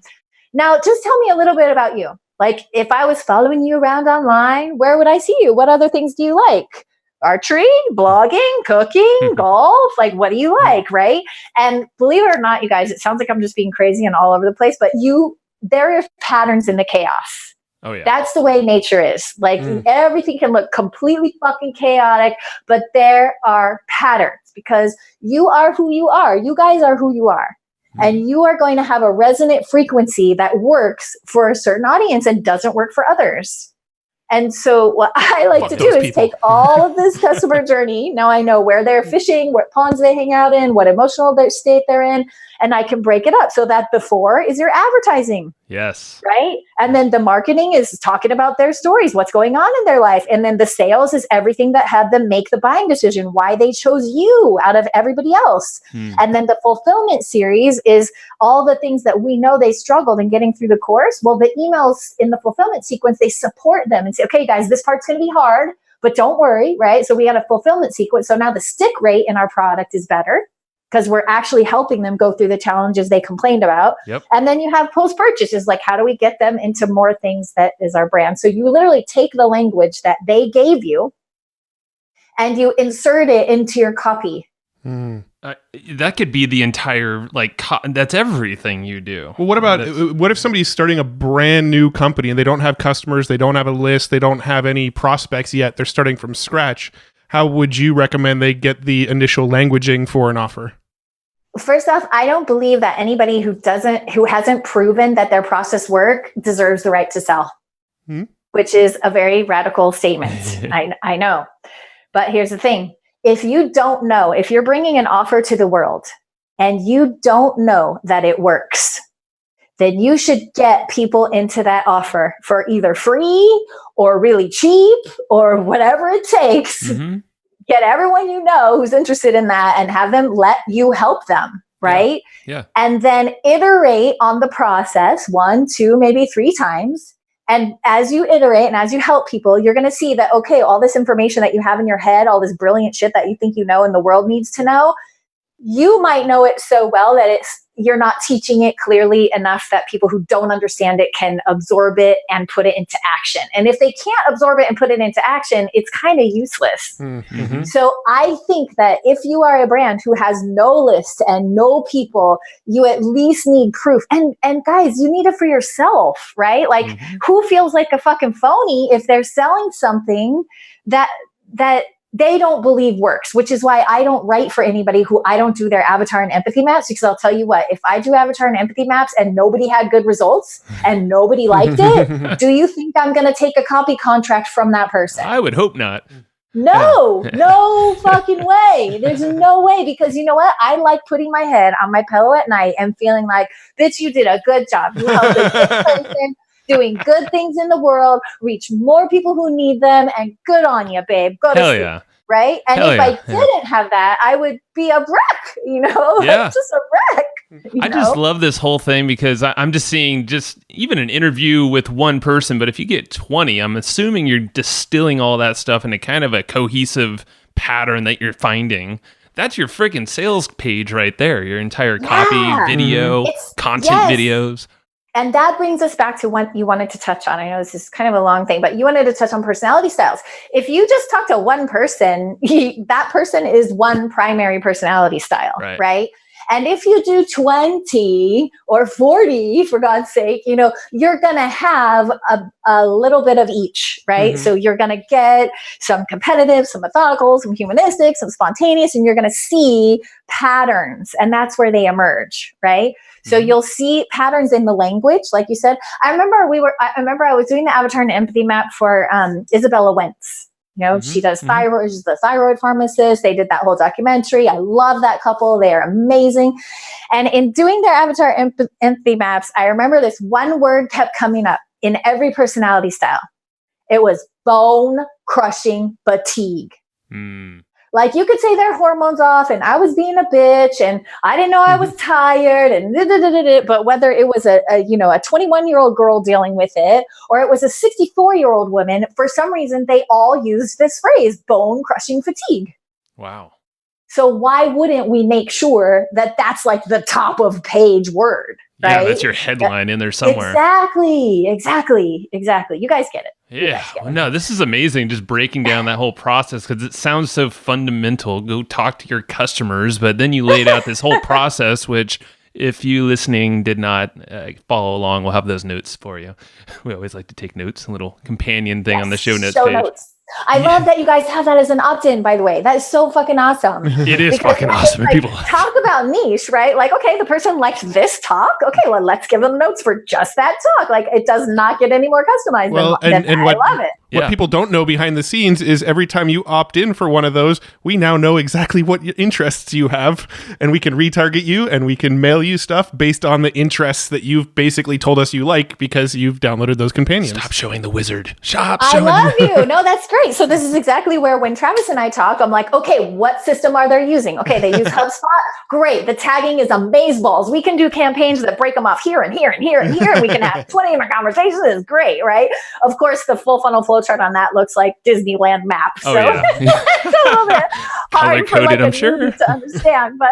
Speaker 3: Now, just tell me a little bit about you. Like if I was following you around online, where would I see you? What other things do you like? Archery, blogging, cooking, golf? Like, what do you like? Right. And believe it or not, you guys, it sounds like I'm just being crazy and all over the place, but there are patterns in the chaos.
Speaker 2: Oh, yeah.
Speaker 3: That's the way nature is. Like everything can look completely fucking chaotic, but there are patterns because you are who you are. You guys are who you are. And you are going to have a resonant frequency that works for a certain audience and doesn't work for others. And so what I like to do is take all of this customer journey. Now I know where they're fishing, what ponds they hang out in, what emotional state they're in, and I can break it up so that before is your advertising.
Speaker 2: Yes.
Speaker 3: Right? And then the marketing is talking about their stories, what's going on in their life. And then the sales is everything that had them make the buying decision, why they chose you out of everybody else. And then the fulfillment series is all the things that we know they struggled in getting through the course. Well, the emails in the fulfillment sequence, they support them and say, okay, guys, this part's going to be hard, but don't worry, right? So we got a fulfillment sequence. So now the stick rate in our product is better, because we're actually helping them go through the challenges they complained about.
Speaker 2: Yep.
Speaker 3: And then you have post-purchase is like, how do we get them into more things that is our brand? So you literally take the language that they gave you and you insert it into your copy.
Speaker 2: That could be the entire, that's everything you do.
Speaker 1: Well, what if somebody's starting a brand new company and they don't have customers, they don't have a list, they don't have any prospects yet, they're starting from scratch? How would you recommend they get the initial languaging for an offer?
Speaker 3: First off, I don't believe that anybody who hasn't proven that their process work deserves the right to sell, which is a very radical statement. I know. But here's the thing. If you don't know, if you're bringing an offer to the world and you don't know that it works, then you should get people into that offer for either free or really cheap or whatever it takes. Get everyone you know who's interested in that and have them let you help them, right?
Speaker 2: Yeah.
Speaker 3: And then iterate on the process 1, 2, maybe 3 times. And as you iterate and as you help people, you're going to see that, okay, all this information that you have in your head, all this brilliant shit that you think you know and the world needs to know, you might know it so well that you're not teaching it clearly enough that people who don't understand it can absorb it and put it into action. And if they can't absorb it and put it into action, it's kind of useless. So I think that if you are a brand who has no list and no people, you at least need proof. And guys, you need it for yourself, right? Like who feels like a fucking phony if they're selling something that they don't believe works, which is why I don't write for anybody who I don't do their avatar and empathy maps, because I'll tell you what, if I do avatar and empathy maps and nobody had good results and nobody liked it, do you think I'm going to take a copy contract from that person?
Speaker 2: I would hope not.
Speaker 3: No fucking way. There's no way, because you know what? I like putting my head on my pillow at night and feeling like, bitch, you did a good job. You helped a good person doing good things in the world, reach more people who need them, and good on you, babe. Go to sleep.
Speaker 2: Yeah.
Speaker 3: Right? And if I didn't have that, I would be a wreck,
Speaker 2: Yeah.
Speaker 3: just a wreck.
Speaker 2: I just love this whole thing because I'm just seeing even an interview with one person, but if you get 20, I'm assuming you're distilling all that stuff into kind of a cohesive pattern that you're finding. That's your freaking sales page right there. Your entire copy, video, content videos.
Speaker 3: And that brings us back to what you wanted to touch on. I know this is kind of a long thing, but you wanted to touch on personality styles. If you just talk to one person, that person is one primary personality style, right? And if you do 20 or 40, for God's sake, you're going to have a little bit of each, right? So you're going to get some competitive, some methodical, some humanistic, some spontaneous, and you're going to see patterns. And that's where they emerge, right? So you'll see patterns in the language, like you said. I remember I was doing the avatar and empathy map for Isabella Wentz. She does thyroid. She's the thyroid pharmacist. They did that whole documentary. I love that couple. They are amazing. And in doing their avatar empathy maps, I remember this one word kept coming up in every personality style. It was bone crushing fatigue. Like you could say their hormones off and I was being a bitch and I didn't know I was tired and but whether it was a 21-year-old girl dealing with it or it was a 64-year-old woman, for some reason they all used this phrase, bone crushing fatigue.
Speaker 2: Wow.
Speaker 3: So why wouldn't we make sure that that's like the top of page word, right?
Speaker 2: Yeah, that's your headline in there somewhere.
Speaker 3: Exactly. You guys get it.
Speaker 2: Yeah. No, this is amazing. Just breaking down that whole process because it sounds so fundamental. Go talk to your customers, but then you laid out this whole process, which if you listening did not follow along, we'll have those notes for you. We always like to take notes, a little companion thing on the show notes page.
Speaker 3: I love that you guys have that as an opt-in, by the way. That is so fucking awesome.
Speaker 2: It is fucking awesome.
Speaker 3: Like,
Speaker 2: people
Speaker 3: talk about niche, right? Like, okay, the person likes this talk. Okay, well, let's give them notes for just that talk. Like, it does not get any more customized than I love it.
Speaker 1: What people don't know behind the scenes is every time you opt in for one of those, we now know exactly what interests you have, and we can retarget you, and we can mail you stuff based on the interests that you've basically told us you like because you've downloaded those companions.
Speaker 2: Stop showing the wizard.
Speaker 3: I love you. No, that's great. So this is exactly where when Travis and I talk, I'm like, okay, what system are they using? Okay, they use HubSpot. Great. The tagging is amazeballs. We can do campaigns that break them off here and here and here and here. And we can have 20-minute conversations. It's great, right? Of course, the full funnel flowchart on that looks like Disneyland map. So it's a little bit hard for like I'm sure to understand, but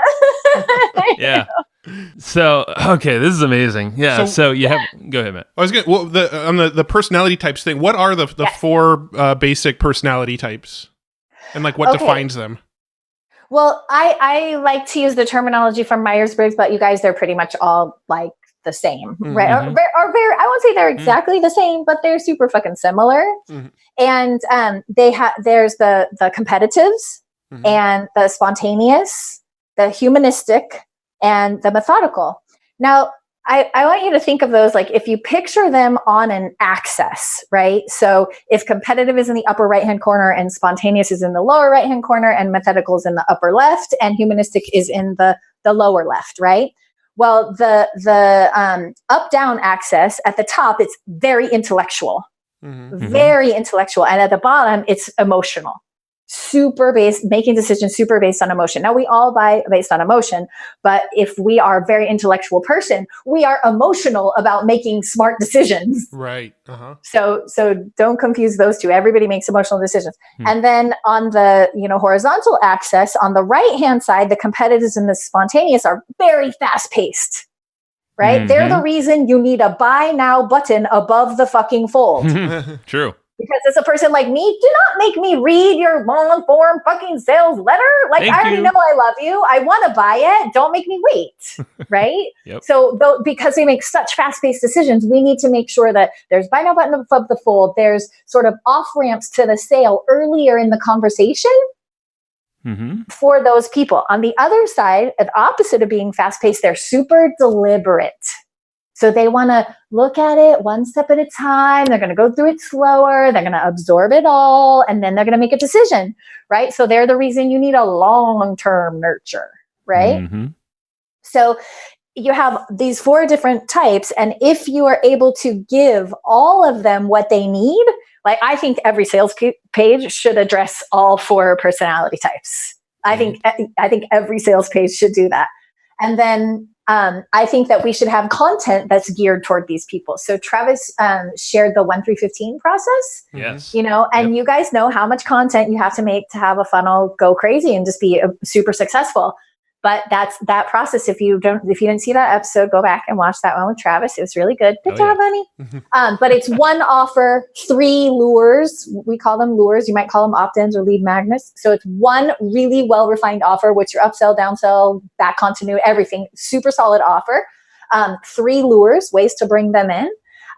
Speaker 2: yeah. So okay, this is amazing. Yeah. So you have go ahead, Matt.
Speaker 1: I was on the personality types thing. What are the four basic personality types, and like what defines them?
Speaker 3: Well, I like to use the terminology from Myers-Briggs, but you guys, they're pretty much all like the same, right? Or very, I won't say they're exactly the same, but they're super fucking similar. And there's the competitives and the spontaneous, the humanistic, and the methodical. Now, I want you to think of those like if you picture them on an axis, right? So if competitive is in the upper right-hand corner and spontaneous is in the lower right-hand corner and methodical is in the upper left and humanistic is in the lower left, right? Well, the up-down axis at the top, it's very intellectual, very intellectual. And at the bottom, it's emotional. Super based, making decisions super based on emotion. Now we all buy based on emotion, but if we are a very intellectual person, we are emotional about making smart decisions.
Speaker 1: Right.
Speaker 3: So don't confuse those two. Everybody makes emotional decisions. And then on the horizontal axis, on the right hand side, the competitives and the spontaneous are very fast paced. Right? They're the reason you need a buy now button above the fucking fold.
Speaker 2: True.
Speaker 3: Because as a person like me, do not make me read your long form fucking sales letter. Like, I already know I love you. I want to buy it. Don't make me wait. Right? So because we make such fast-paced decisions, we need to make sure that there's buy now button above the fold. There's sort of off-ramps to the sale earlier in the conversation for those people. On the other side, the opposite of being fast-paced, they're super deliberate. So they want to look at it one step at a time. They're going to go through it slower. They're going to absorb it all. And then they're going to make a decision, right? So they're the reason you need a long-term nurture, right? So you have these 4 different types. And if you are able to give all of them what they need, like I think every sales page should address all 4 personality types. I think every sales page should do that. And then I think that we should have content that's geared toward these people. So Travis shared the 1-3-15 process.
Speaker 2: Yes.
Speaker 3: And you guys know how much content you have to make to have a funnel go crazy and just be super successful. But that's that process. If you didn't see that episode, go back and watch that one with Travis. It was really good. Good job, honey. But it's 1 offer, 3 lures. We call them lures. You might call them opt-ins or lead magnets. So it's 1 really well-refined offer, which your upsell, downsell, back continuity, everything, super solid offer. 3 lures, ways to bring them in.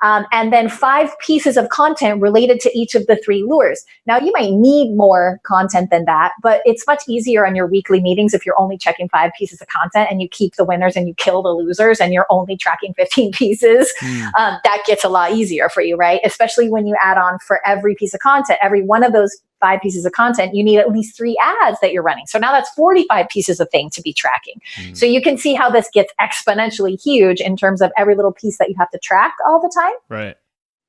Speaker 3: And then 5 pieces of content related to each of the 3 lures. Now, you might need more content than that, but it's much easier on your weekly meetings if you're only checking 5 pieces of content and you keep the winners and you kill the losers and you're only tracking 15 pieces. That gets a lot easier for you, right? Especially when you add on for every piece of content, every one of those 5 pieces of content, you need at least 3 ads that you're running. So now that's 45 pieces of thing to be tracking. So you can see how this gets exponentially huge in terms of every little piece that you have to track all the time.
Speaker 2: Right.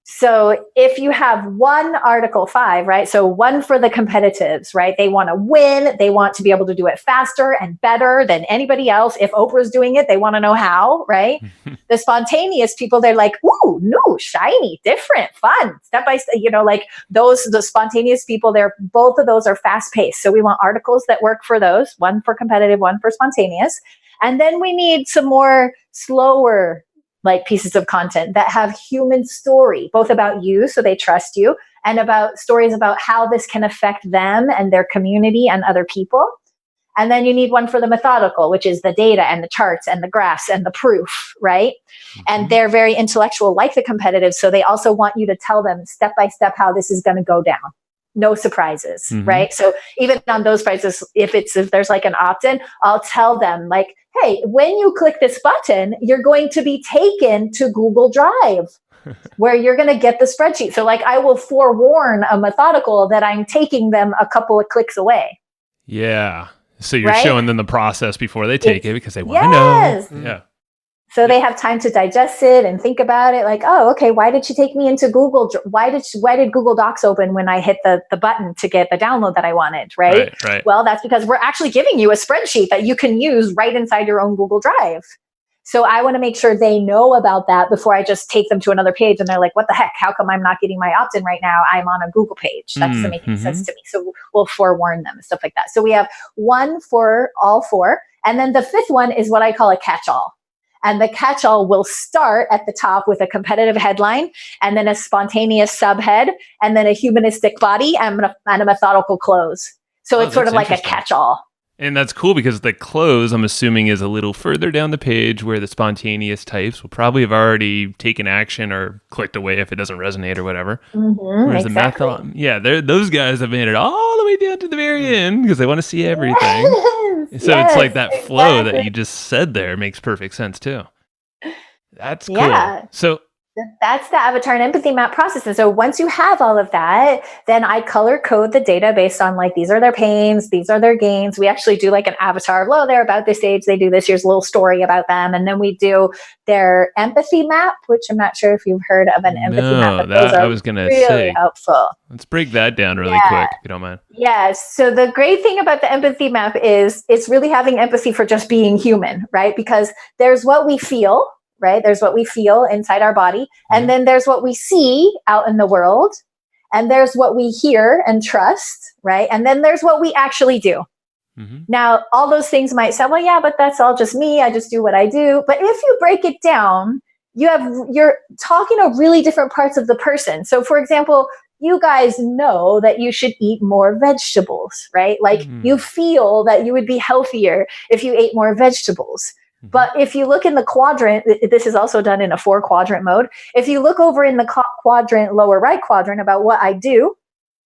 Speaker 3: So if you have 1 article 5, right? So 1 for the competitives, right? They want to win. They want to be able to do it faster and better than anybody else. If Oprah's doing it, they want to know how, right? The spontaneous people, they're like, ooh, new, shiny, different, fun, step by step, like the spontaneous people, both of those are fast paced. So we want articles that work for those, 1 for competitive, 1 for spontaneous. And then we need some more slower like pieces of content that have human story, both about you, so they trust you, and about stories about how this can affect them and their community and other people. And then you need 1 for the methodical, which is the data and the charts and the graphs and the proof, right? And they're very intellectual, like the competitive. So they also want you to tell them step by step how this is going to go down. No surprises, right? So even on those prices, if there's like an opt-in, I'll tell them like, hey, when you click this button, you're going to be taken to Google Drive. where you're going to get the spreadsheet. So like I will forewarn a methodical that I'm taking them a couple of clicks away.
Speaker 2: Yeah. So you're showing them the process before they take it because they want to know. Yeah.
Speaker 3: So they have time to digest it and think about it. Like, oh, okay, why did she take me into Google? Why did Google Docs open when I hit the button to get the download that I wanted, right?
Speaker 2: Right.
Speaker 3: Well, that's because we're actually giving you a spreadsheet that you can use right inside your own Google Drive. So I want to make sure they know about that before I just take them to another page and they're like, what the heck? How come I'm not getting my opt-in right now? I'm on a Google page. That doesn't make any sense to me. So we'll forewarn them and stuff like that. So we have one for all four. And then the fifth one is what I call a catch-all. And the catch-all will start at the top with a competitive headline and then a spontaneous subhead and then a humanistic body and a methodical close. So it's sort of like a catch-all.
Speaker 2: And that's cool because the close, I'm assuming, is a little further down the page where the spontaneous types will probably have already taken action or clicked away if it doesn't resonate or whatever. Whereas the those guys have made it all the way down to the very end because they want to see everything. So it's like that flow that you just said there makes perfect sense too. That's cool.
Speaker 3: Yeah.
Speaker 2: So
Speaker 3: that's the avatar and empathy map process. And so once you have all of that, then I color code the data based on like, these are their pains, these are their gains. We actually do like an avatar. Well, they're about this age. They do this. Here's a little story about them. And then we do their empathy map, which I'm not sure if you've heard of an empathy map. But
Speaker 2: I was going to say.
Speaker 3: Helpful.
Speaker 2: Let's break that down really quick, if you don't mind.
Speaker 3: Yes. So the great thing about the empathy map is it's really having empathy for just being human, right? Because there's what we feel, right? There's what we feel inside our body. And then there's what we see out in the world. And there's what we hear and trust, right? And then there's what we actually do. Now, all those things might say, well, yeah, but that's all just me. I just do what I do. But if you break it down, you're talking to really different parts of the person. So for example, you guys know that you should eat more vegetables, right? Like you feel that you would be healthier if you ate more vegetables. But if you look in the quadrant, this is also done in a 4-quadrant mode. If you look over in the quadrant, lower right quadrant about what I do,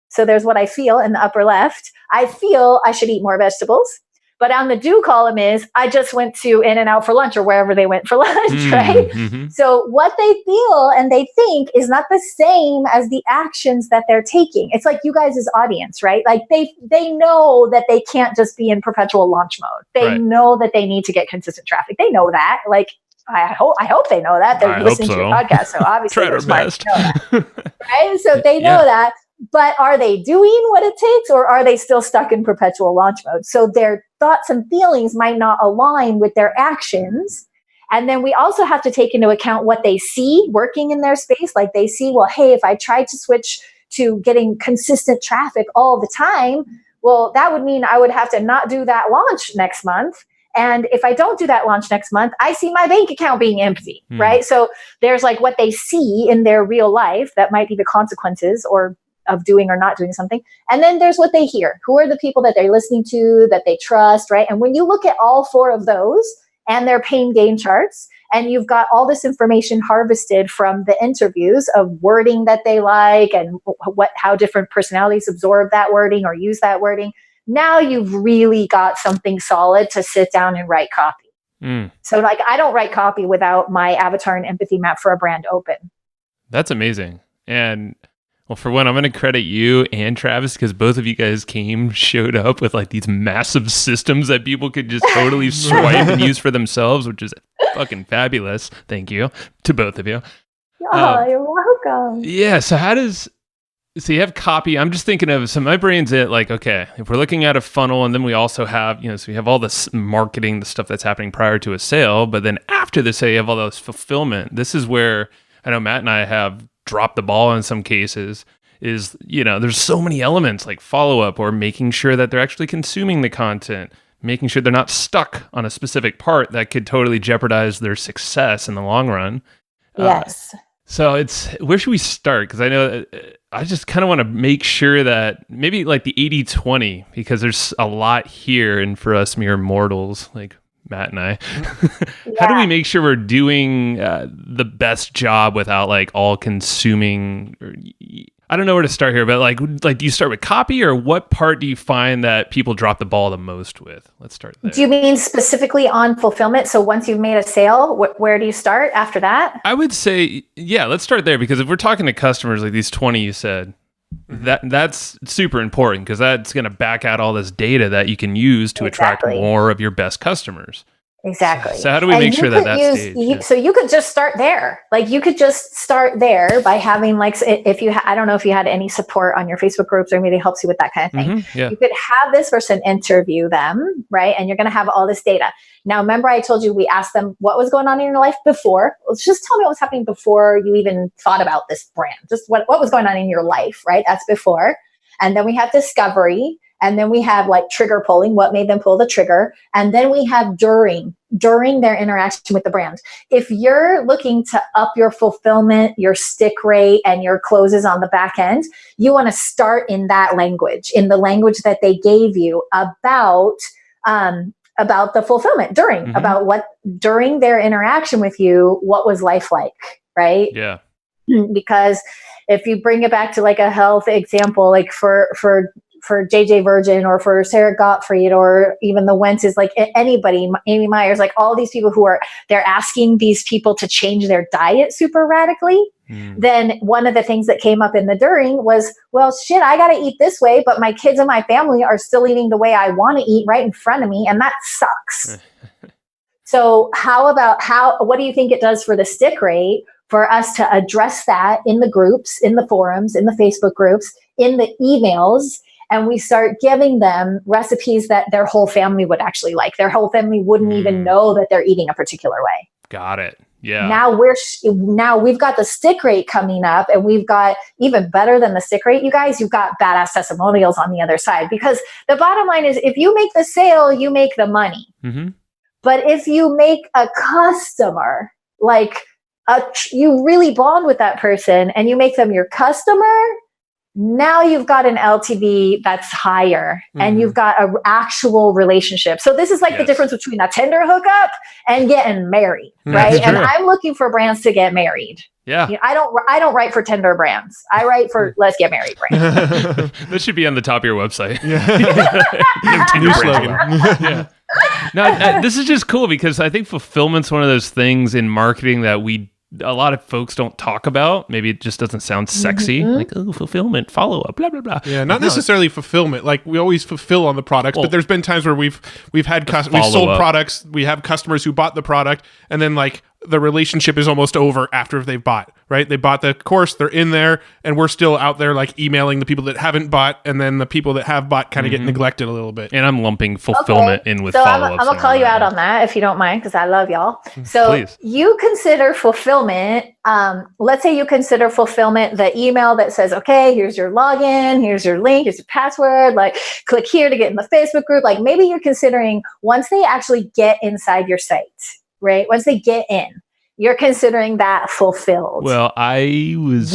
Speaker 3: so there's what I feel in the upper left. I feel I should eat more vegetables. But on the do column is, I just went to In-N-Out for lunch or wherever they went for lunch, right? So what they feel and they think is not the same as the actions that they're taking. It's like you guys' audience, right? Like they know that they can't just be in perpetual launch mode. They know that they need to get consistent traffic. They know that. Like, I hope they know that. They're listening to your podcast. So obviously they're smart to know that. Right? So they know that. But are they doing what it takes or are they still stuck in perpetual launch mode? So their thoughts and feelings might not align with their actions. And then we also have to take into account what they see working in their space. Like they see, well, hey, if I tried to switch to getting consistent traffic all the time, well, that would mean I would have to not do that launch next month. And if I don't do that launch next month, I see my bank account being empty, right? So there's like what they see in their real life that might be the consequences of doing or not doing something. And then there's what they hear. Who are the people that they're listening to, that they trust, right? And when you look at all 4 of those and their pain gain charts, and you've got all this information harvested from the interviews of wording that they like and how different personalities absorb that wording or use that wording, now you've really got something solid to sit down and write copy. So like, I don't write copy without my avatar and empathy map for a brand open.
Speaker 2: That's amazing. And well, for one, I'm going to credit you and Travis because both of you guys showed up with like these massive systems that people could just totally swipe and use for themselves, which is fucking fabulous. Thank you to both of you.
Speaker 3: Oh, you're welcome.
Speaker 2: Yeah. So so you have copy. I'm just thinking of, so my brain's at like, okay, if we're looking at a funnel and then we also have, so we have all this marketing, the stuff that's happening prior to a sale, but then after the sale, you have all those fulfillment. This is where I know Matt and I have drop the ball in some cases is, there's so many elements like follow-up or making sure that they're actually consuming the content, making sure they're not stuck on a specific part that could totally jeopardize their success in the long run.
Speaker 3: Yes.
Speaker 2: So where should we start? Because I know I just kind of want to make sure that maybe like the 80-20, because there's a lot here and for us mere mortals, like Matt and I, how do we make sure we're doing the best job without like all consuming I don't know where to start here, but like, do you start with copy, or what part do you find that people drop the ball the most with? Let's start there.
Speaker 3: Do you mean specifically on fulfillment? So once you've made a sale, where do you start after that?
Speaker 2: I would say, yeah, let's start there, because if we're talking to customers like these 20 you said, that's super important, because that's going to back out all this data that you can use to attract more of your best customers.
Speaker 3: Exactly.
Speaker 2: So how do we make sure that stage?
Speaker 3: So you could just start there. Like you could just start there by having like, if you, I don't know if you had any support on your Facebook groups or maybe it helps you with that kind of thing.
Speaker 2: Yeah.
Speaker 3: You could have this person interview them, right? And you're going to have all this data. Now, remember I told you, we asked them what was going on in your life before. Let's just tell me what was happening before you even thought about this brand. Just what was going on in your life, right? That's before. And then we have discovery. And then we have like trigger pulling, what made them pull the trigger. And then we have during their interaction with the brand. If you're looking to up your fulfillment, your stick rate, and your closes on the back end, you want to start in that language, in the language that they gave you about the fulfillment about what during their interaction with you, what was life like, right?
Speaker 2: Yeah.
Speaker 3: Because if you bring it back to like a health example, like for JJ Virgin or for Sarah Gottfried or even the Wentz's, like anybody, Amy Myers, like all these people they're asking these people to change their diet super radically. Then one of the things that came up in the during was, well, shit, I got to eat this way, but my kids and my family are still eating the way I want to eat right in front of me. And that sucks. So what do you think it does for the stick rate for us to address that in the groups, in the forums, in the Facebook groups, in the emails? And we start giving them recipes that their whole family would actually like. Their whole family wouldn't even know that they're eating a particular way.
Speaker 2: Got it. Yeah.
Speaker 3: Now we've got the stick rate coming up, and we've got even better than the stick rate, you guys, you've got badass testimonials on the other side. Because the bottom line is, if you make the sale, you make the money. But if you make a customer, like you really bond with that person and you make them your customer, now you've got an LTV that's higher and you've got an actual relationship. So this is like the difference between a Tinder hookup and getting married, right? And I'm looking for brands to get married.
Speaker 2: Yeah.
Speaker 3: You know, I don't write for Tinder brands. I write for let's get married brands.
Speaker 2: This should be on the top of your website.
Speaker 1: New slogan.
Speaker 2: No, this is just cool, because I think fulfillment's one of those things in marketing that a lot of folks don't talk about. Maybe it just doesn't sound sexy. Like, oh, fulfillment, follow up, blah, blah, blah.
Speaker 1: Yeah, not necessarily fulfillment. Like, we always fulfill on the products, but there's been times where we've had we've sold products, we have customers who bought the product, and then like the relationship is almost over after they've bought, right? They bought the course, they're in there, and we're still out there like emailing the people that haven't bought, and then the people that have bought kind of get neglected a little bit.
Speaker 2: And I'm lumping fulfillment in with follow-ups.
Speaker 3: I'm going to call you out on that if you don't mind, because I love y'all. So
Speaker 2: please.
Speaker 3: You consider fulfillment, let's say you consider fulfillment the email that says, okay, here's your login, here's your link, here's your password, like click here to get in the Facebook group. Like maybe you're considering once they actually get inside your site, right? Once they get in, you're considering that fulfilled.
Speaker 2: Well, I was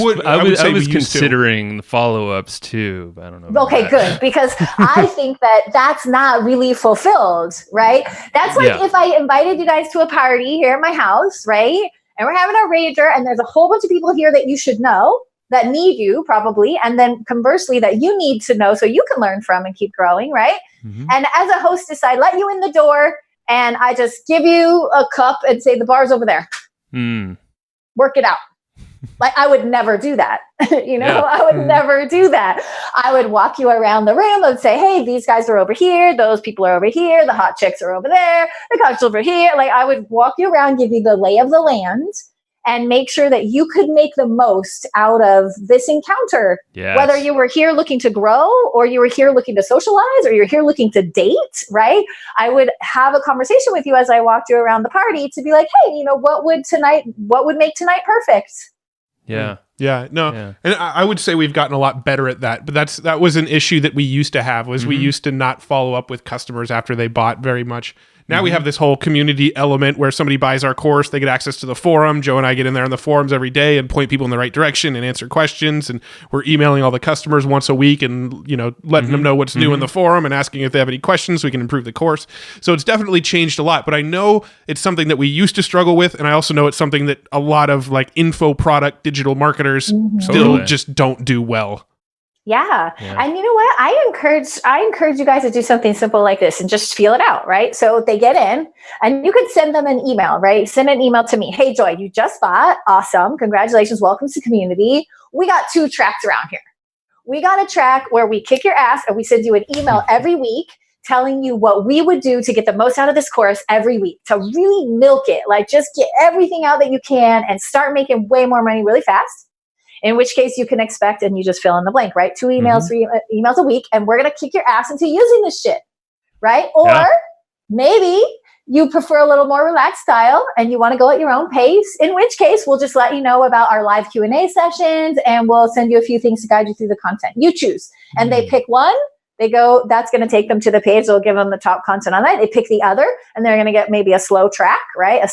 Speaker 2: considering the follow-ups too, but I don't know.
Speaker 3: Okay, good, because I think that's not really fulfilled, right? That's like if I invited you guys to a party here at my house, right? And we're having a rager, and there's a whole bunch of people here that you should know that need you probably, and then conversely that you need to know so you can learn from and keep growing, right? And as a hostess, I let you in the door, and I just give you a cup and say, the bar's over there. Work it out. Like I would never do that. I would never do that. I would walk you around the room and say, hey, these guys are over here. Those people are over here. The hot chicks are over there. The cops over here. Like I would walk you around, give you the lay of the land, and make sure that you could make the most out of this encounter.
Speaker 2: Yes.
Speaker 3: Whether you were here looking to grow, or you were here looking to socialize, or you're here looking to date, right? I would have a conversation with you as I walked you around the party to be like, hey, what would make tonight perfect?
Speaker 2: Yeah.
Speaker 1: Yeah, no, yeah. And I would say we've gotten a lot better at that, but that was an issue that we used to have, was we used to not follow up with customers after they bought very much. Now we have this whole community element where somebody buys our course, they get access to the forum. Joe and I get in there on the forums every day and point people in the right direction and answer questions. And we're emailing all the customers once a week and, letting them know what's new in the forum and asking if they have any questions so we can improve the course. So it's definitely changed a lot, but I know it's something that we used to struggle with. And I also know it's something that a lot of like info product digital marketers still just don't do well.
Speaker 3: Yeah. And you know what? I encourage you guys to do something simple like this and just feel it out, right? So they get in and you could send them an email, right? Send an email to me. Hey, Joy, you just bought. Awesome. Congratulations. Welcome to community. We got 2 tracks around here. We got a track where we kick your ass and we send you an email every week telling you what we would do to get the most out of this course every week, to really milk it, like just get everything out that you can and start making way more money really fast. In which case you can expect, and you just fill in the blank, right? 2 emails, 3 emails a week, and we're going to kick your ass into using this shit, right? Or maybe you prefer a little more relaxed style and you want to go at your own pace, in which case we'll just let you know about our live Q&A sessions and we'll send you a few things to guide you through the content. You choose. And they pick one, they go, that's going to take them to the page. They'll give them the top content on that. They pick the other, and they're going to get maybe a slow track, right? A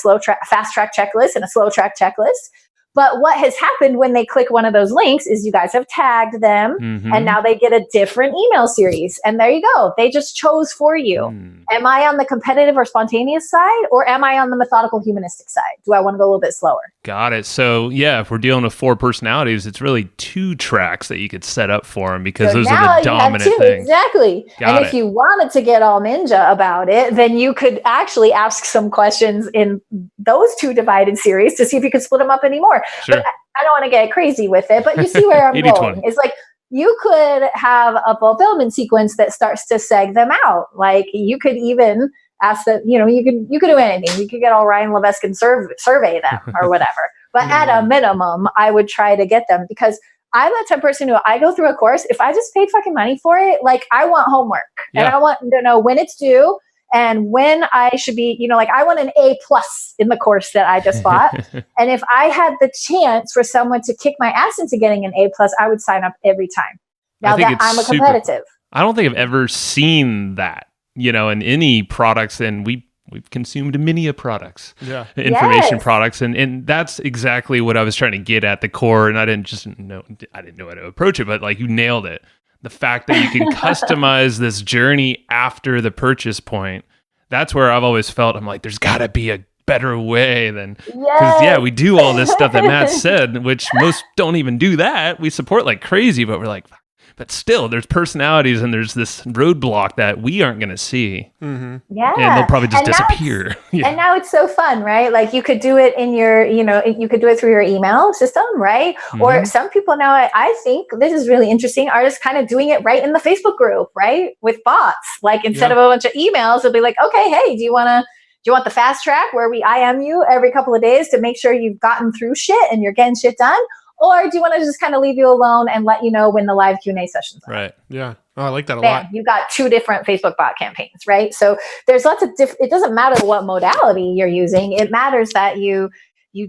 Speaker 3: fast track checklist and a slow track checklist. But what has happened when they click one of those links is you guys have tagged them and now they get a different email series. And there you go. They just chose for you. Am I on the competitive or spontaneous side, or am I on the methodical humanistic side? Do I want to go a little bit slower?
Speaker 2: Got it. So yeah, if we're dealing with 4 personalities, it's really 2 tracks that you could set up for them because those are the dominant things.
Speaker 3: Exactly. If you wanted to get all ninja about it, then you could actually ask some questions in those 2 divided series to see if you could split them up anymore.
Speaker 2: Sure.
Speaker 3: But I don't want to get crazy with it, but you see where I'm going. It's like you could have a fulfillment sequence that starts to seg them out. Like you could even ask that, you could do anything. You could get all Ryan Levesque and survey them or whatever. But at a minimum, I would try to get them, because I'm the type of person who, I go through a course, if I just paid fucking money for it, like I want homework and I want to know when it's due and when I should be, I want an A+ in the course that I just bought. And if I had the chance for someone to kick my ass into getting an A+, I would sign up every time. Now that I'm a competitive.
Speaker 2: I don't think I've ever seen that, in any products, and we've consumed many products, information products. And that's exactly what I was trying to get at the core. And I didn't know how to approach it, but like you nailed it. The fact that you can customize this journey after the purchase point, that's where I've always felt, I'm like, there's got to be a better way than, because we do all this stuff that Matt said, which most don't even do that. We support like crazy, but we're like, but still there's personalities and there's this roadblock that we aren't going to see. And they'll probably just disappear.
Speaker 3: And now it's so fun, right? Like you could do it in your, you could do it through your email system, right? Or some people now, I think this is really interesting, are just kind of doing it right in the Facebook group, right? With bots. Like instead of a bunch of emails, it'll be like, okay, hey, do you want the fast track where we IM you every couple of days to make sure you've gotten through shit and you're getting shit done? Or do you want to just kind of leave you alone and let you know when the live Q&A sessions are?
Speaker 1: Right. Yeah. Oh, I like that a lot.
Speaker 3: You've got 2 different Facebook bot campaigns, right? So there's lots of it doesn't matter what modality you're using. It matters that you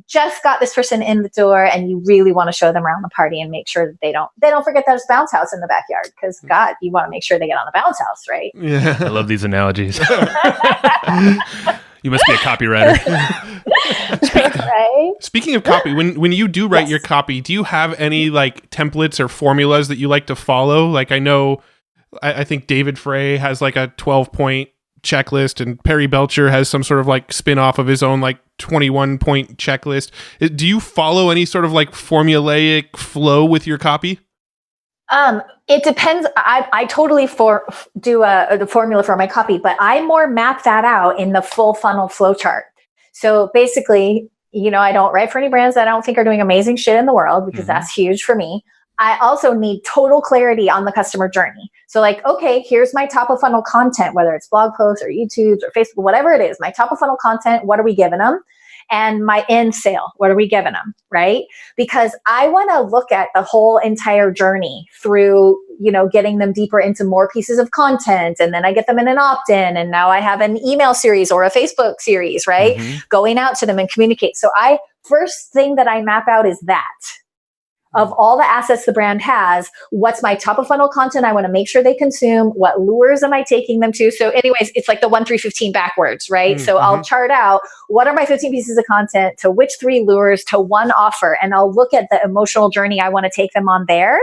Speaker 3: just got this person in the door and you really want to show them around the party and make sure that they don't forget there's a bounce house in the backyard, because God, you want to make sure they get on the bounce house, right?
Speaker 1: Yeah.
Speaker 2: I love these analogies. You must be a copywriter.
Speaker 1: Speaking of copy, when you do write your copy, do you have any like templates or formulas that you like to follow? Like I think David Frey has like a 12-point checklist, and Perry Belcher has some sort of like spin-off of his own like 21-point checklist. Do you follow any sort of like formulaic flow with your copy?
Speaker 3: It depends. I totally do the formula for my copy, but I more map that out in the full funnel flow chart. So basically, I don't write for any brands that I don't think are doing amazing shit in the world, because that's huge for me. I also need total clarity on the customer journey. So like, okay, here's my top of funnel content, whether it's blog posts or YouTube's or Facebook, whatever it is, my top of funnel content, what are we giving them? And my end sale, what are we giving them, right? Because I want to look at the whole entire journey through, getting them deeper into more pieces of content. And then I get them in an opt-in. And now I have an email series or a Facebook series, right? Going out to them and communicate. So first thing that I map out is that. of all the assets the brand has. What's my top of funnel content I want to make sure they consume? What lures am I taking them to? So anyways, it's like the 1, 3, 15 backwards, right? So I'll chart out what are my 15 pieces of content to which 3 lures to one offer. And I'll look at the emotional journey I want to take them on there.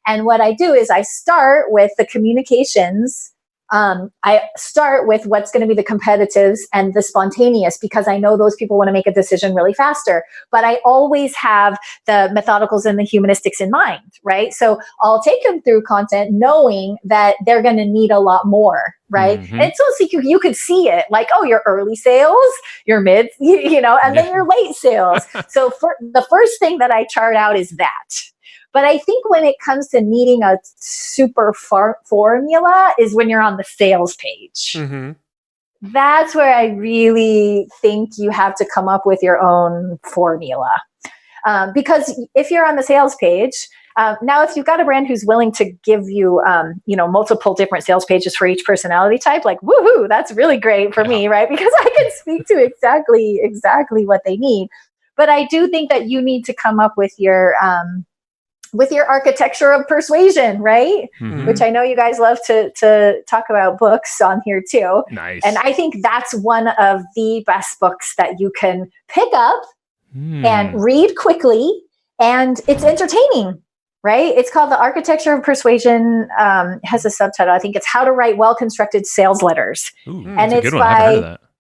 Speaker 3: And what I do is I start with the communications. I start with what's going to be the competitives and the spontaneous, because I know those people want to make a decision really faster. But I always have the methodicals and the humanistics in mind, right? So I'll take them through content knowing that they're going to need a lot more, right? And it's also, you could see it like, oh, your early sales, your mid, and then your late sales. So for the first thing that I chart out is that. But I think when it comes to needing a super formula is when you're on the sales page. That's where I really think you have to come up with your own formula. Because if you're on the sales page, now if you've got a brand who's willing to give you, multiple different sales pages for each personality type, like, woohoo, that's really great for me, right? Because I can speak to exactly what they need. But I do think that you need to come up with your architecture of persuasion, right? Which I know you guys love to talk about books on here too.
Speaker 2: Nice.
Speaker 3: And I think that's one of the best books that you can pick up and read quickly, and it's entertaining, right? It's called The Architecture of Persuasion. Has a subtitle. I think it's How to Write Well-Constructed Sales Letters.
Speaker 2: And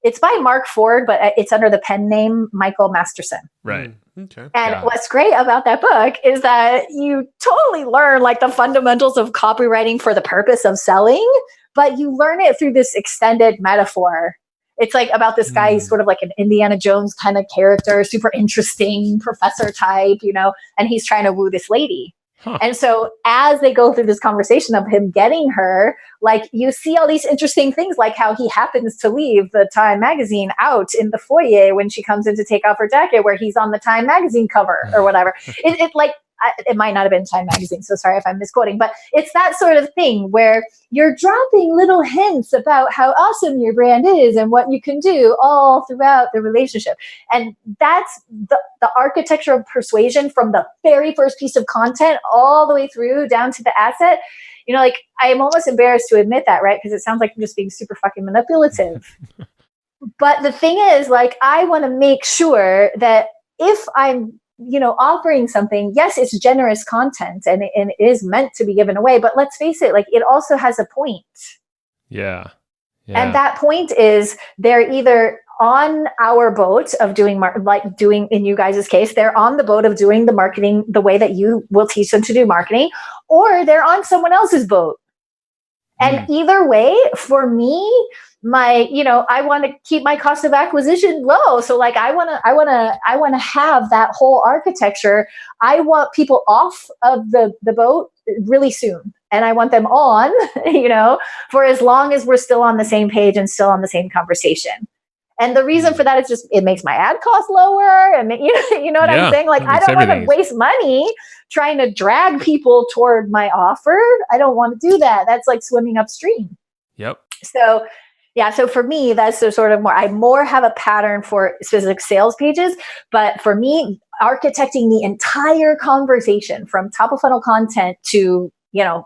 Speaker 2: it's
Speaker 3: by Mark Ford, but it's under the pen name Michael Masterson.
Speaker 2: Right.
Speaker 1: Okay.
Speaker 3: And what's great about that book is that you totally learn like the fundamentals of copywriting for the purpose of selling, but you learn it through this extended metaphor. It's like about this guy, he's sort of like an Indiana Jones kind of character, super interesting professor type, and he's trying to woo this lady. And so as they go through this conversation of him getting her, like you see all these interesting things, like how he happens to leave the Time magazine out in the foyer when she comes in to take off her jacket, where he's on the Time magazine cover or whatever. It might not have been Time magazine, so sorry if I'm misquoting, but it's that sort of thing where you're dropping little hints about how awesome your brand is and what you can do all throughout the relationship. And that's the architecture of persuasion from the very first piece of content all the way through down to the asset. I am almost embarrassed to admit that, right? Because it sounds like I'm just being super fucking manipulative. But the thing is, like, I want to make sure that if I'm offering something, yes, it's generous content and it is meant to be given away, but let's face it, like it also has a point.
Speaker 2: Yeah.
Speaker 3: And that point is they're either on our boat of doing, in you guys' case, they're on the boat of doing the marketing the way that you will teach them to do marketing, or they're on someone else's boat. And either way, for me, I want to keep my cost of acquisition low. So like, I want to have that whole architecture. I want people off of the boat really soon. And I want them on, for as long as we're still on the same page and still on the same conversation. And the reason for that is just, it makes my ad cost lower. And you know what I'm saying? Like, I don't want to waste money trying to drag people toward my offer. I don't want to do that. That's like swimming upstream.
Speaker 2: Yep.
Speaker 3: So for me, that's the sort of I have a pattern for specific sales pages, but for me, architecting the entire conversation from top of funnel content to,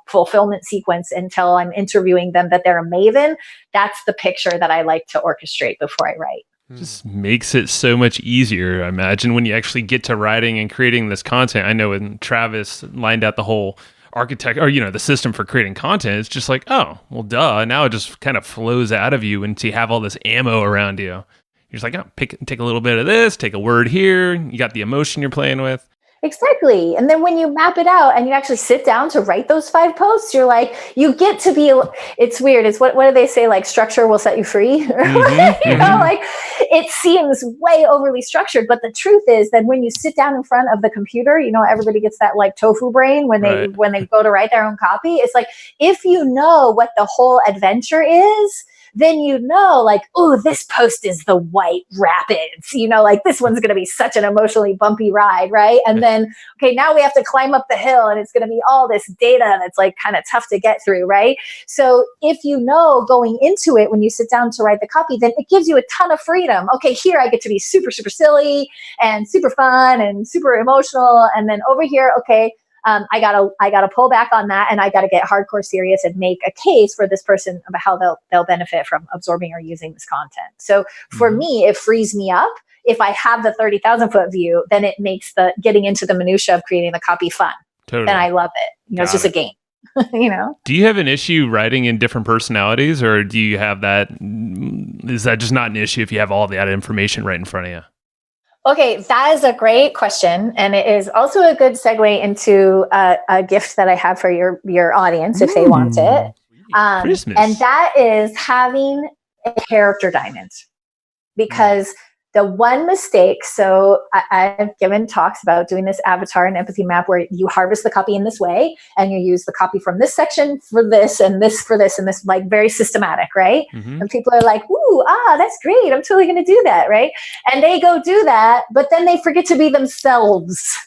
Speaker 3: fulfillment sequence until I'm interviewing them that they're a maven, that's the picture that I like to orchestrate before I write.
Speaker 2: Just makes it so much easier. I imagine when you actually get to writing and creating this content. I know when Travis lined out the whole architect or the system for creating content, it's just like, oh well, duh, now it just kind of flows out of you, and to have all this ammo around you, you're just like, oh, take a little bit of this, take a word here, you got the emotion you're playing with.
Speaker 3: Exactly. And then when you map it out and you actually sit down to write those 5 posts, you're like, you get to be, it's weird. It's what do they say? Like, structure will set you free. Like it seems way overly structured. But the truth is that when you sit down in front of the computer, everybody gets that like tofu brain when they go to write their own copy. It's like, if you know what the whole adventure is, then you know, like, oh, this post is the White Rapids, like this one's going to be such an emotionally bumpy ride, right? And then, okay, now we have to climb up the hill and it's going to be all this data that's like kind of tough to get through, right? So if you know going into it, when you sit down to write the copy, then it gives you a ton of freedom. Okay, here I get to be super, super silly and super fun and super emotional. And then over here, okay, I gotta pull back on that, and I gotta get hardcore serious and make a case for this person about how they'll benefit from absorbing or using this content. So for me, it frees me up. If I have the 30,000 foot view, then it makes the getting into the minutia of creating the copy fun.
Speaker 2: Totally.
Speaker 3: Then I love it. It's just a game.
Speaker 2: Do you have an issue writing in different personalities, or do you have that? Is that just not an issue if you have all that information right in front of you?
Speaker 3: Okay, that is a great question. And it is also a good segue into a gift that I have for your audience if they want it. And that is having a character diamond. Because the one mistake, so I've given talks about doing this avatar and empathy map where you harvest the copy in this way and you use the copy from this section for this and this for this and this, like very systematic, right? And people are like, ooh, that's great. I'm totally going to do that, right? And they go do that, but then they forget to be themselves.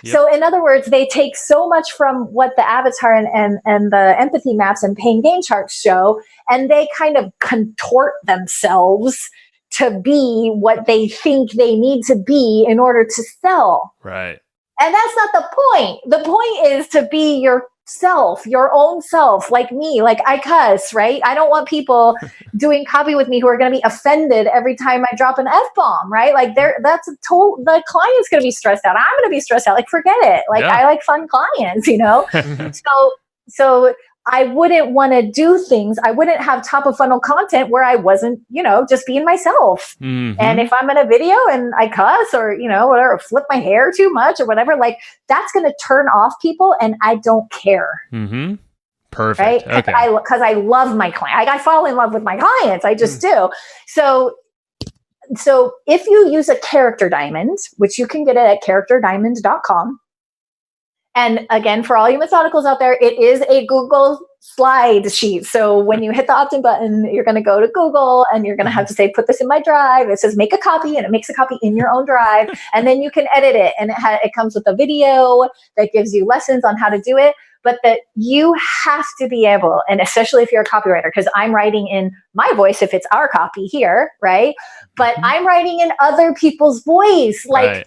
Speaker 3: Yep. So in other words, they take so much from what the avatar and the empathy maps and pain gain charts show, and they kind of contort themselves to be what they think they need to be in order to sell.
Speaker 2: Right.
Speaker 3: And that's not the point. The point is to be yourself, your own self, like me, like I cuss, right? I don't want people doing copy with me who are going to be offended every time I drop an F-bomb, right? Like the client's going to be stressed out. I'm going to be stressed out. Like, forget it. Like, I like fun clients, So I wouldn't want to do things. I wouldn't have top of funnel content where I wasn't, just being myself. And if I'm in a video and I cuss or, whatever, flip my hair too much or whatever, like that's going to turn off people and I don't care.
Speaker 2: Perfect.
Speaker 3: Right?
Speaker 2: Okay.
Speaker 3: Because I love my client. I fall in love with my clients. I just do. So if you use a character diamond, which you can get it at characterdiamond.com. And again, for all you methodicals out there, it is a Google slide sheet. So when you hit the opt-in button, you're going to go to Google and you're going to have to say, put this in my drive. It says make a copy, and it makes a copy in your own drive. And then you can edit it. And it comes with a video that gives you lessons on how to do it. But that you have to be able, and especially if you're a copywriter, because I'm writing in my voice if it's our copy here, right? But I'm writing in other people's voice. Like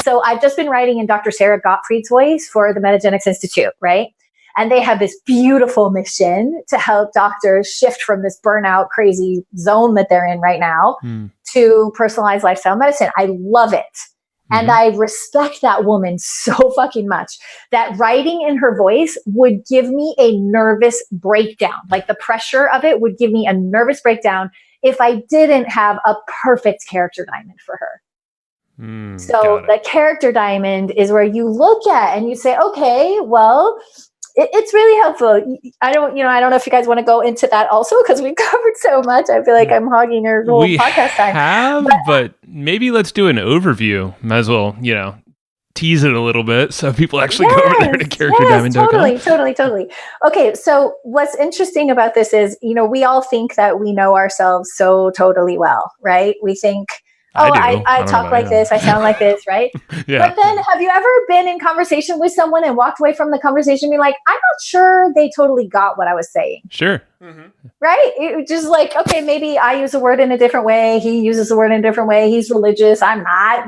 Speaker 3: So I've just been writing in Dr. Sarah Gottfried's voice for the Metagenics Institute, right? And they have this beautiful mission to help doctors shift from this burnout, crazy zone that they're in right now to personalized lifestyle medicine. I love it. And I respect that woman so fucking much that writing in her voice would give me a nervous breakdown. Like the pressure of it would give me a nervous breakdown if I didn't have a perfect character diamond for her. So the character diamond is where you look at and you say, okay, well, it's really helpful. I don't know if you guys want to go into that also, because we covered so much. I feel like I'm hogging your whole podcast time.
Speaker 2: But maybe let's do an overview. Might as well, tease it a little bit so people actually go over there to characterdiamond.com.
Speaker 3: Totally. Okay, so what's interesting about this is, we all think that we know ourselves so totally well, right? We think, I talk like this, I sound like this, right?
Speaker 2: Yeah.
Speaker 3: But then have you ever been in conversation with someone and walked away from the conversation being like, I'm not sure they totally got what I was saying?
Speaker 2: Sure.
Speaker 3: Right? It just like, okay, maybe I use a word in a different way. He uses a word in a different way. He's religious. I'm not,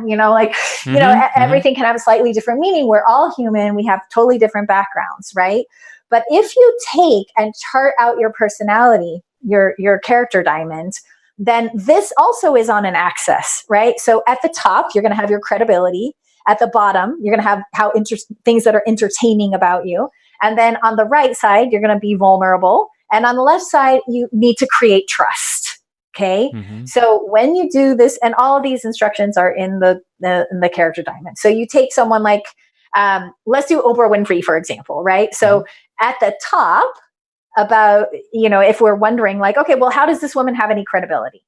Speaker 3: everything can have a slightly different meaning. We're all human. We have totally different backgrounds, right? But if you take and chart out your personality, your character diamond, then this also is on an axis, right? So at the top, you're going to have your credibility. At the bottom, you're going to have things that are entertaining about you. And then on the right side, you're going to be vulnerable. And on the left side, you need to create trust. Okay. So when you do this, and all of these instructions are in the character diamond. So you take someone like, let's do Oprah Winfrey, for example, right? So at the top, about, if we're wondering like, okay, well, how does this woman have any credibility?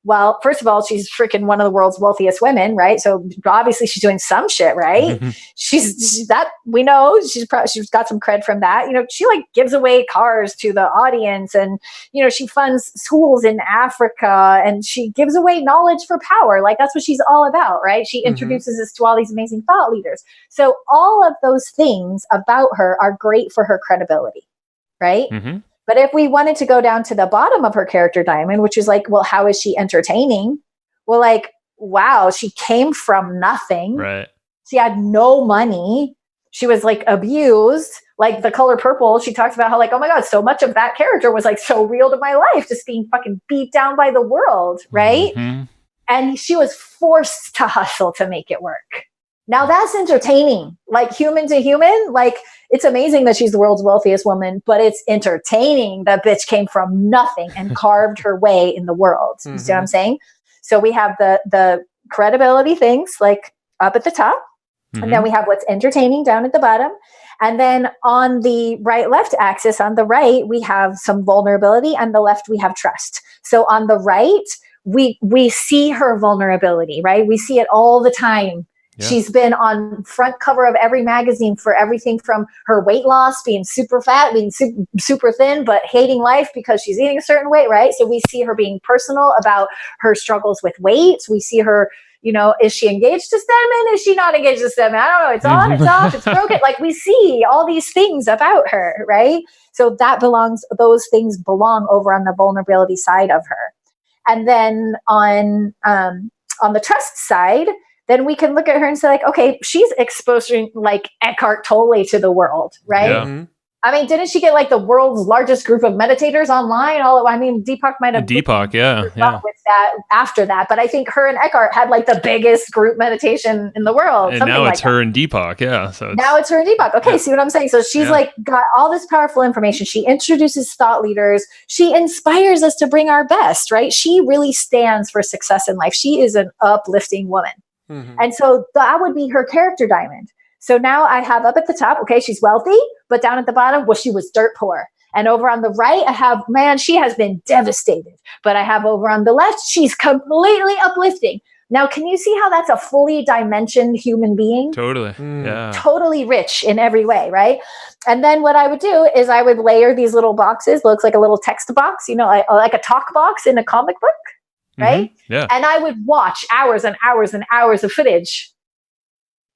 Speaker 3: Well, first of all, she's freaking one of the world's wealthiest women, right? So obviously she's doing some shit, right? She's that, we know she's got some cred from that. She like gives away cars to the audience, and she funds schools in Africa, and she gives away knowledge for power. Like that's what she's all about, right? She introduces us to all these amazing thought leaders. So all of those things about her are great for her credibility, right? But if we wanted to go down to the bottom of her character diamond, which is like, well, how is she entertaining? Well, like, wow, she came from nothing.
Speaker 2: Right.
Speaker 3: She had no money. She was like abused. Like The Color Purple, she talks about how like, oh my God, so much of that character was like so real to my life, just being fucking beat down by the world, right? And she was forced to hustle to make it work. Now that's entertaining, like human to human. Like it's amazing that she's the world's wealthiest woman, but it's entertaining. That bitch came from nothing and carved her way in the world. You see what I'm saying? So we have the credibility things like up at the top, and then we have what's entertaining down at the bottom. And then on the right-left axis, on the right, we have some vulnerability, and the left, we have trust. So on the right, we see her vulnerability, right? We see it all the time. Yeah. She's been on front cover of every magazine for everything from her weight loss, being super fat, being super thin, but hating life because she's eating a certain way, right? So we see her being personal about her struggles with weight. We see her, is she engaged to Stedman? Is she not engaged to Stedman? I don't know. It's on, it's off, it's broken. Like we see all these things about her, right? So those things belong over on the vulnerability side of her. And then on the trust side, then we can look at her and say like, okay, she's exposing like Eckhart Tolle to the world, right? Yeah. I mean, didn't she get like the world's largest group of meditators online? Deepak might have
Speaker 2: with
Speaker 3: that after that, but I think her and Eckhart had like the biggest group meditation in the world.
Speaker 2: And now it's her and Deepak, yeah. So
Speaker 3: now it's her and Deepak. Okay, see what I'm saying? So she's like got all this powerful information. She introduces thought leaders. She inspires us to bring our best, right? She really stands for success in life. She is an uplifting woman. And so that would be her character diamond. So now I have up at the top, okay, she's wealthy, but down at the bottom, well, she was dirt poor. And over on the right, I have, man, she has been devastated. But I have over on the left, she's completely uplifting. Now, can you see how that's a fully dimensioned human being?
Speaker 2: Totally. Yeah.
Speaker 3: Totally rich in every way, right? And then what I would do is I would layer these little boxes, looks like a little text box, like a talk box in a comic book. Right?
Speaker 2: Yeah.
Speaker 3: And I would watch hours and hours and hours of footage.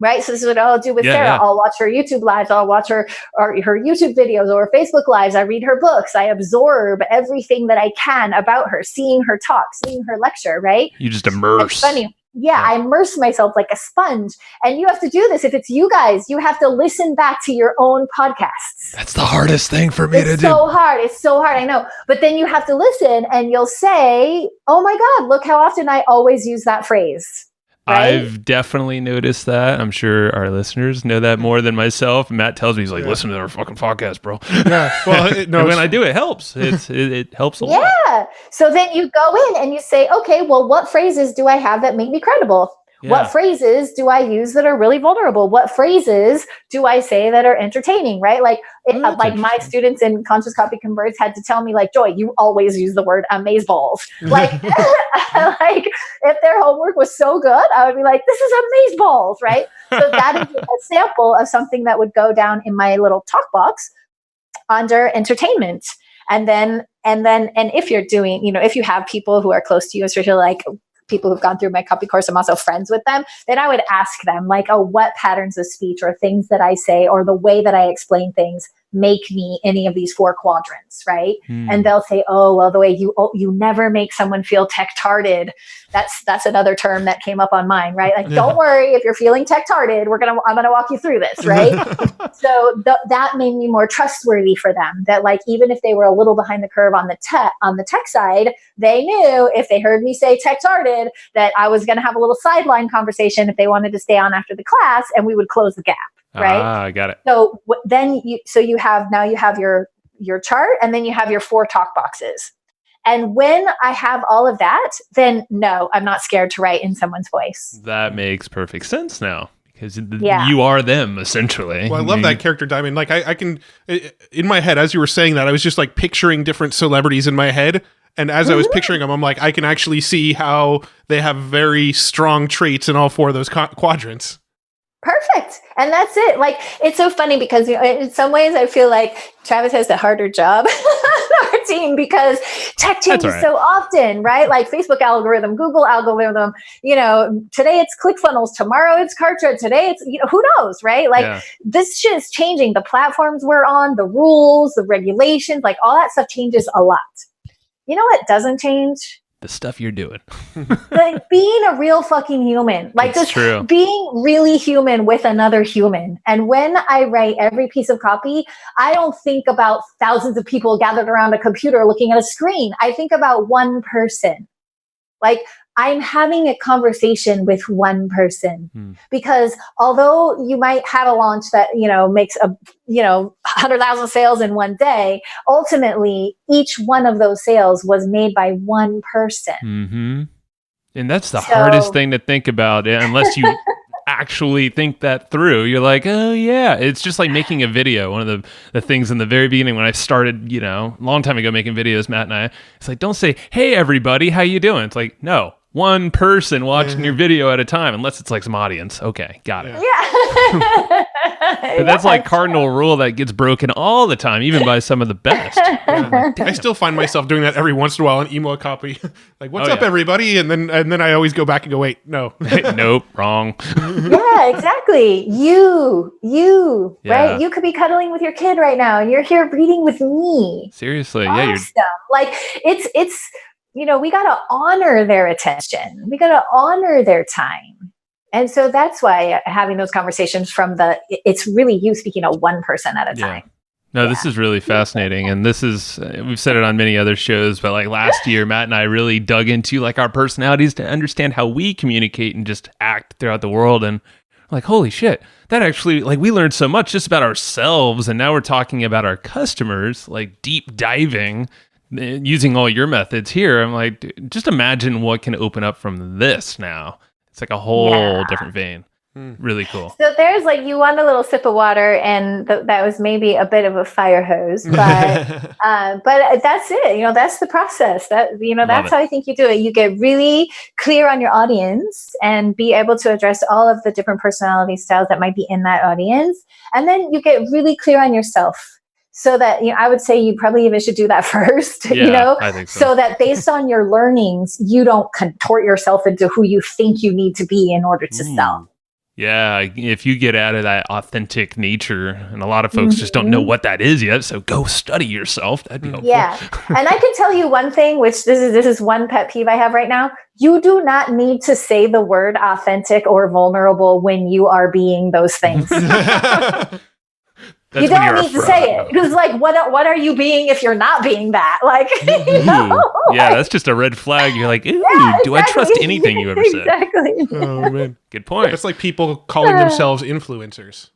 Speaker 3: Right? So this is what I'll do with Sarah. Yeah. I'll watch her YouTube lives. I'll watch her YouTube videos or Facebook lives. I read her books. I absorb everything that I can about her, seeing her talk, seeing her lecture, right?
Speaker 2: You just immerse.
Speaker 3: It's funny. Yeah, I immerse myself like a sponge. And you have to do this. If it's you guys, you have to listen back to your own podcasts.
Speaker 2: That's the hardest thing for me to do.
Speaker 3: It's so hard, I know. But then you have to listen and you'll say, oh my God, look how often I always use that phrase. Right?
Speaker 2: I've definitely noticed that. I'm sure our listeners know that more than myself. Matt tells me, he's like, listen to our fucking podcast, bro. Yeah. Well, when I do, it helps. It helps a lot.
Speaker 3: Yeah. So then you go in and you say, okay, well, what phrases do I have that make me credible? Yeah. What phrases do I use that are really vulnerable? What phrases do I say that are entertaining, right? Like my students in Conscious Copy Converts had to tell me like, Joy, you always use the word amazeballs. Like, like if their homework was so good, I would be like, this is amazeballs, right? So that is a sample of something that would go down in my little talk box under entertainment. And if you're doing, if you have people who are close to you, especially like people who've gone through my copy course, I'm also friends with them, then I would ask them like, oh, what patterns of speech or things that I say or the way that I explain things make me any of these 4 quadrants, right? And they'll say, oh, well, the way you never make someone feel tech-tarded. That's another term that came up on mine, right? Like, don't worry if you're feeling tech-tarded, I'm gonna walk you through this, right? So that made me more trustworthy for them. That like even if they were a little behind the curve on the tech side, they knew if they heard me say tech-tarded that I was gonna have a little sideline conversation if they wanted to stay on after the class, and we would close the gap. Right.
Speaker 2: I got it.
Speaker 3: So then you have your chart, and then you have your 4 talk boxes. And when I have all of that, then no, I'm not scared to write in someone's voice.
Speaker 2: That makes perfect sense now. because you are them essentially.
Speaker 1: Well, I love that character diamond. Like I can, in my head, as you were saying that, I was just like picturing different celebrities in my head. And as I was picturing them, I'm like, I can actually see how they have very strong traits in all four of those quadrants.
Speaker 3: Perfect. And that's it. Like, it's so funny because in some ways I feel like Travis has the harder job on our team because tech changes so often, right? Like Facebook algorithm, Google algorithm, today it's ClickFunnels, tomorrow it's Kartra, today it's, who knows, right? Like this shit is changing. The platforms we're on, the rules, the regulations, like all that stuff changes a lot. You know what doesn't change?
Speaker 2: The stuff you're doing.
Speaker 3: Like being a real fucking human. Like just being really human with another human. And when I write every piece of copy, I don't think about thousands of people gathered around a computer looking at a screen. I think about one person. Like I'm having a conversation with one person because although you might have a launch that, makes 100,000 sales in one day, ultimately each one of those sales was made by one person.
Speaker 2: Mm-hmm. And that's the hardest thing to think about unless you actually think that through. You're like, oh yeah, it's just like making a video. One of the things in the very beginning when I started, a long time ago making videos, Matt and I, it's like, don't say, hey everybody, how you doing? It's like, no. One person watching your video at a time, unless it's like some audience. Okay, got it.
Speaker 3: Yeah.
Speaker 2: But that's like cardinal rule that gets broken all the time, even by some of the best.
Speaker 1: I still find myself doing that every once in a while in email copy. Like, what's up, everybody? And then I always go back and go, wait, no.
Speaker 2: Nope, wrong.
Speaker 3: Yeah, exactly. You, right? You could be cuddling with your kid right now, and you're here reading with me.
Speaker 2: Seriously,
Speaker 3: awesome. Yeah. Like, it's we got to honor their attention. We got to honor their time. And so that's why having those conversations it's really you speaking to one person at a time.
Speaker 2: No, this is really fascinating. And this is, we've said it on many other shows, but like last year, Matt and I really dug into like our personalities to understand how we communicate and just act throughout the world. And like, holy shit, that actually, like we learned so much just about ourselves. And now we're talking about our customers, like deep diving using all your methods here. I'm like, dude, just imagine what can open up from this now. It's like a whole different vein. Really cool.
Speaker 3: So there's like, you want a little sip of water, and that was maybe a bit of a fire hose, but but that's it. That's the process. That's how I think you do it. You get really clear on your audience and be able to address all of the different personality styles that might be in that audience, and then you get really clear on yourself. So that, I would say you probably even should do that first,
Speaker 2: I think
Speaker 3: so that based on your learnings, you don't contort yourself into who you think you need to be in order to sell.
Speaker 2: Yeah, if you get out of that authentic nature, and a lot of folks just don't know what that is yet, so go study yourself. That'd be helpful. Yeah,
Speaker 3: and I can tell you one thing, which this is one pet peeve I have right now. You do not need to say the word authentic or vulnerable when you are being those things. You don't need to say it, because like, what are you being if you're not being that? Like,
Speaker 2: yeah, that's just a red flag. You're like, ooh, do I trust anything you ever said?
Speaker 3: Exactly.
Speaker 1: Oh man,
Speaker 2: good point.
Speaker 1: It's like people calling themselves influencers.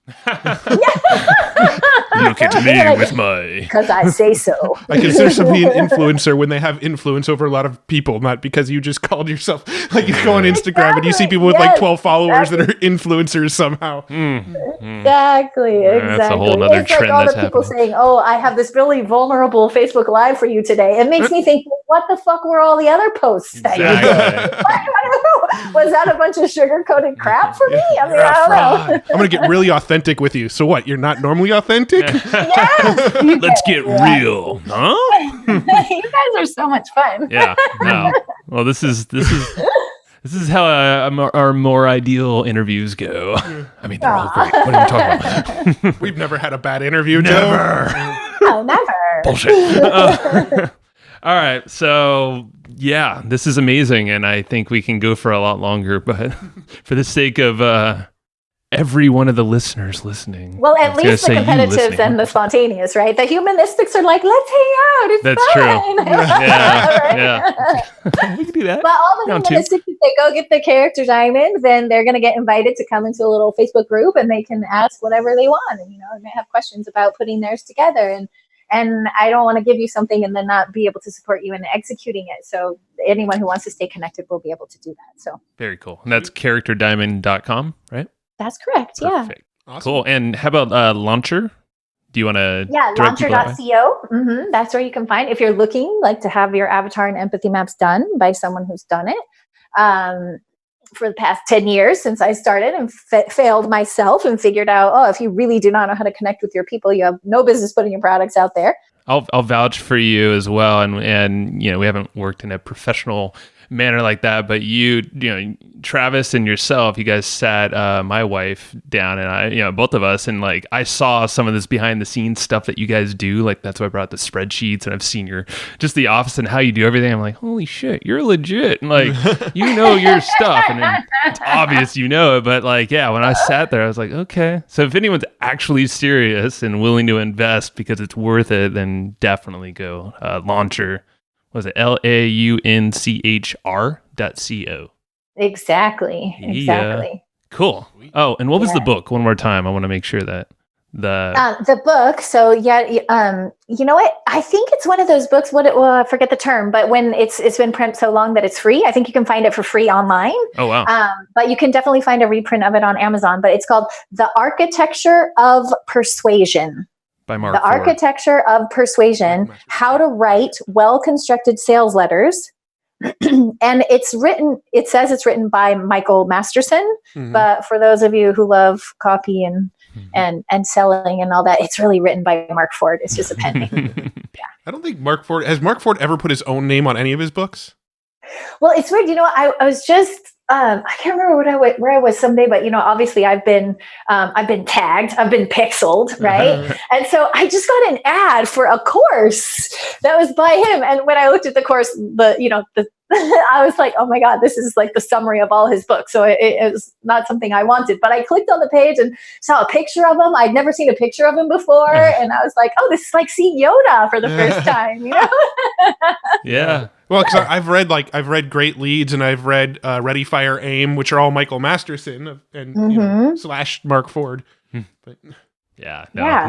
Speaker 2: Look at me with my...
Speaker 3: Because I say so.
Speaker 1: I consider somebody an influencer when they have influence over a lot of people, not because you just called yourself. Like you go on Instagram and you see people with like 12 followers that are influencers somehow.
Speaker 3: Exactly.
Speaker 2: That's a whole other trend
Speaker 3: like all the people saying, "Oh, I have this really vulnerable Facebook Live for you today." It makes me think, what the fuck were all the other posts that you did? Was that a bunch of sugar-coated crap for me? I mean, I don't know.
Speaker 1: I'm going to get really authentic with you. So what? You're not normally authentic?
Speaker 3: Yes.
Speaker 2: Let's get real. Huh?
Speaker 3: You guys are so much fun.
Speaker 2: Yeah. No. Well, this is how our more ideal interviews go. I mean, they're all great. What are you talking about?
Speaker 1: We've never had a bad interview,
Speaker 2: never.
Speaker 3: No, never.
Speaker 2: Bullshit. All right. So, yeah, this is amazing. And I think we can go for a lot longer. But for the sake of every one of the listeners listening.
Speaker 3: Well, at least the competitives and the spontaneous, right? The humanistics are like, let's hang out. It's
Speaker 2: That's
Speaker 3: fun.
Speaker 2: True. Yeah. We can do that.
Speaker 3: But all the humanistics, if they go get the character diamond, then they're going to get invited to come into a little Facebook group, and they can ask whatever they want. And, they may have questions about putting theirs together. And I don't want to give you something and then not be able to support you in executing it. So anyone who wants to stay connected will be able to do that. So
Speaker 2: very cool. And that's characterdiamond.com, right?
Speaker 3: That's correct.
Speaker 2: Perfect.
Speaker 3: Yeah.
Speaker 1: Awesome.
Speaker 2: Cool. And how about Launcher? Do you want to?
Speaker 3: Yeah, launcher.co. That's where you can find if you're looking like to have your avatar and empathy maps done by someone who's done it. For the past 10 years since I started and failed myself and figured out, if you really do not know how to connect with your people, you have no business putting your products out there.
Speaker 2: I'll vouch for you as well. And we haven't worked in a professional manner like that, but Travis and yourself, you guys sat my wife down and I, both of us, and like I saw some of this behind the scenes stuff that you guys do. Like that's why I brought the spreadsheets, and I've seen just the office and how you do everything. I'm like, holy shit, you're legit, and like you know your stuff, and it's obvious you know it. But like, yeah, when I sat there, I was like, okay. So if anyone's actually serious and willing to invest because it's worth it, then definitely go Launcher. Was it LAUNCHR.co?
Speaker 3: Exactly.
Speaker 2: Yeah. Cool. Oh, and what was the book? One more time. I want to make sure that the
Speaker 3: book. So you know what? I think it's one of those books. I forget the term, but when it's been printed so long that it's free, I think you can find it for free online.
Speaker 2: Oh wow!
Speaker 3: But you can definitely find a reprint of it on Amazon. But it's called The Architecture of Persuasion.
Speaker 2: By Mark
Speaker 3: The
Speaker 2: Ford.
Speaker 3: Architecture of Persuasion, how to write well-constructed sales letters. And it says it's written by Michael Masterson, but for those of you who love copy and selling and all that, it's really written by Mark Ford. It's just a pen name. Yeah.
Speaker 1: I don't think Mark Ford ever put his own name on any of his books?
Speaker 3: Well, it's weird. I was just, I can't remember where I was someday, but obviously I've been tagged, I've been pixeled, right? And so I just got an ad for a course that was by him. And when I looked at the course, I was like, oh my God, this is like the summary of all his books. So it was not something I wanted, but I clicked on the page and saw a picture of him. I'd never seen a picture of him before. And I was like, oh, this is like seeing Yoda for the first time,
Speaker 2: Yeah.
Speaker 1: Well, because I've read Great Leads and I've read Ready, Fire, Aim, which are all Michael Masterson and / Mark Ford. But
Speaker 2: yeah,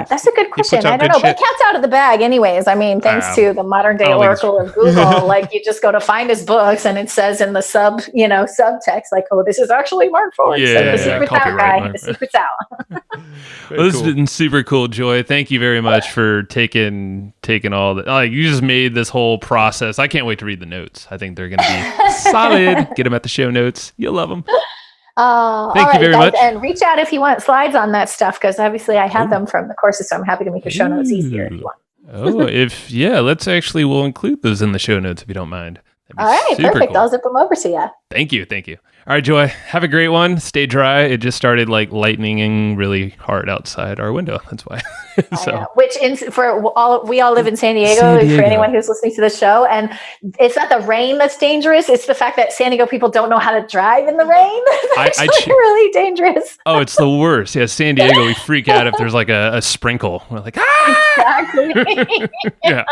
Speaker 3: that's a good question. I don't know, but cat's out of the bag, anyways. I mean, thanks to the modern day Oracle of Google, like you just go to find his books, and it says in the subtext, like, "Oh, this is actually Mark Ford."
Speaker 2: Yeah,
Speaker 3: so the secret's out, guy. The secret's out.
Speaker 2: Well, this has been super cool, Joy. Thank you very much for taking all the. Like, you just made this whole process. I can't wait to read the notes. I think they're going to be solid. Get them at the show notes. You'll love them. Thank you very much.
Speaker 3: And reach out if you want slides on that stuff, because obviously I have them from the courses, so I'm happy to make your show notes easier if you want.
Speaker 2: We'll include those in the show notes if you don't mind.
Speaker 3: All right, perfect. Cool. I'll zip them over to you.
Speaker 2: Thank you. All right, Joy, have a great one. Stay dry. It just started like lightning really hard outside our window. That's why. We all live in San Diego. For anyone who's listening to the show, and it's not the rain that's dangerous. It's the fact that San Diego people don't know how to drive in the rain. It's really dangerous. Oh, it's the worst. Yeah, San Diego, we freak out if there's like a sprinkle. We're like,
Speaker 3: Exactly.
Speaker 2: Yeah.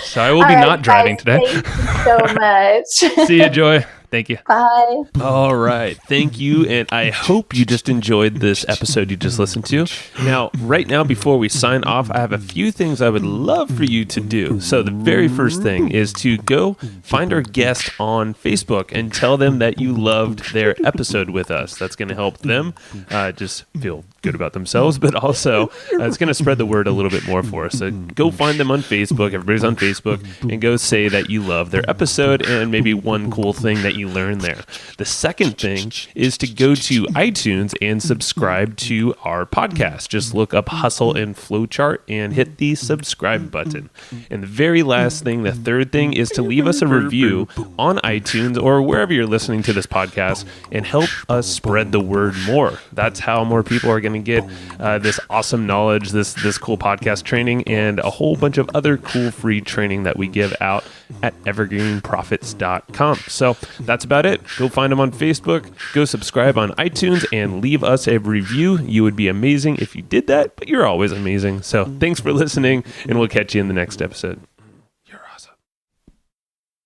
Speaker 2: So I will be not driving today.
Speaker 3: Thank you so much.
Speaker 2: See you, Joy. Thank you.
Speaker 3: Bye.
Speaker 4: All right. Thank you. And I hope you just enjoyed this episode you just listened to. Now, right now, before we sign off, I have a few things I would love for you to do. So the very first thing is to go find our guest on Facebook and tell them that you loved their episode with us. That's going to help them just feel good about themselves, but also it's going to spread the word a little bit more for us. So go find them on Facebook. Everybody's on Facebook, and go say that you love their episode and maybe one cool thing that you learned there. The second thing is to go to iTunes and subscribe to our podcast. Just look up Hustle and Flowchart and hit the subscribe button. And the very last thing, the third thing, is to leave us a review on iTunes or wherever you're listening to this podcast and help us spread the word more. That's how more people are going to get this awesome knowledge, this cool podcast training, and a whole bunch of other cool free training that we give out at evergreenprofits.com. So that's about it. Go find them on Facebook, go subscribe on iTunes, and leave us a review. You would be amazing if you did that, but you're always amazing. So thanks for listening, and we'll catch you in the next episode.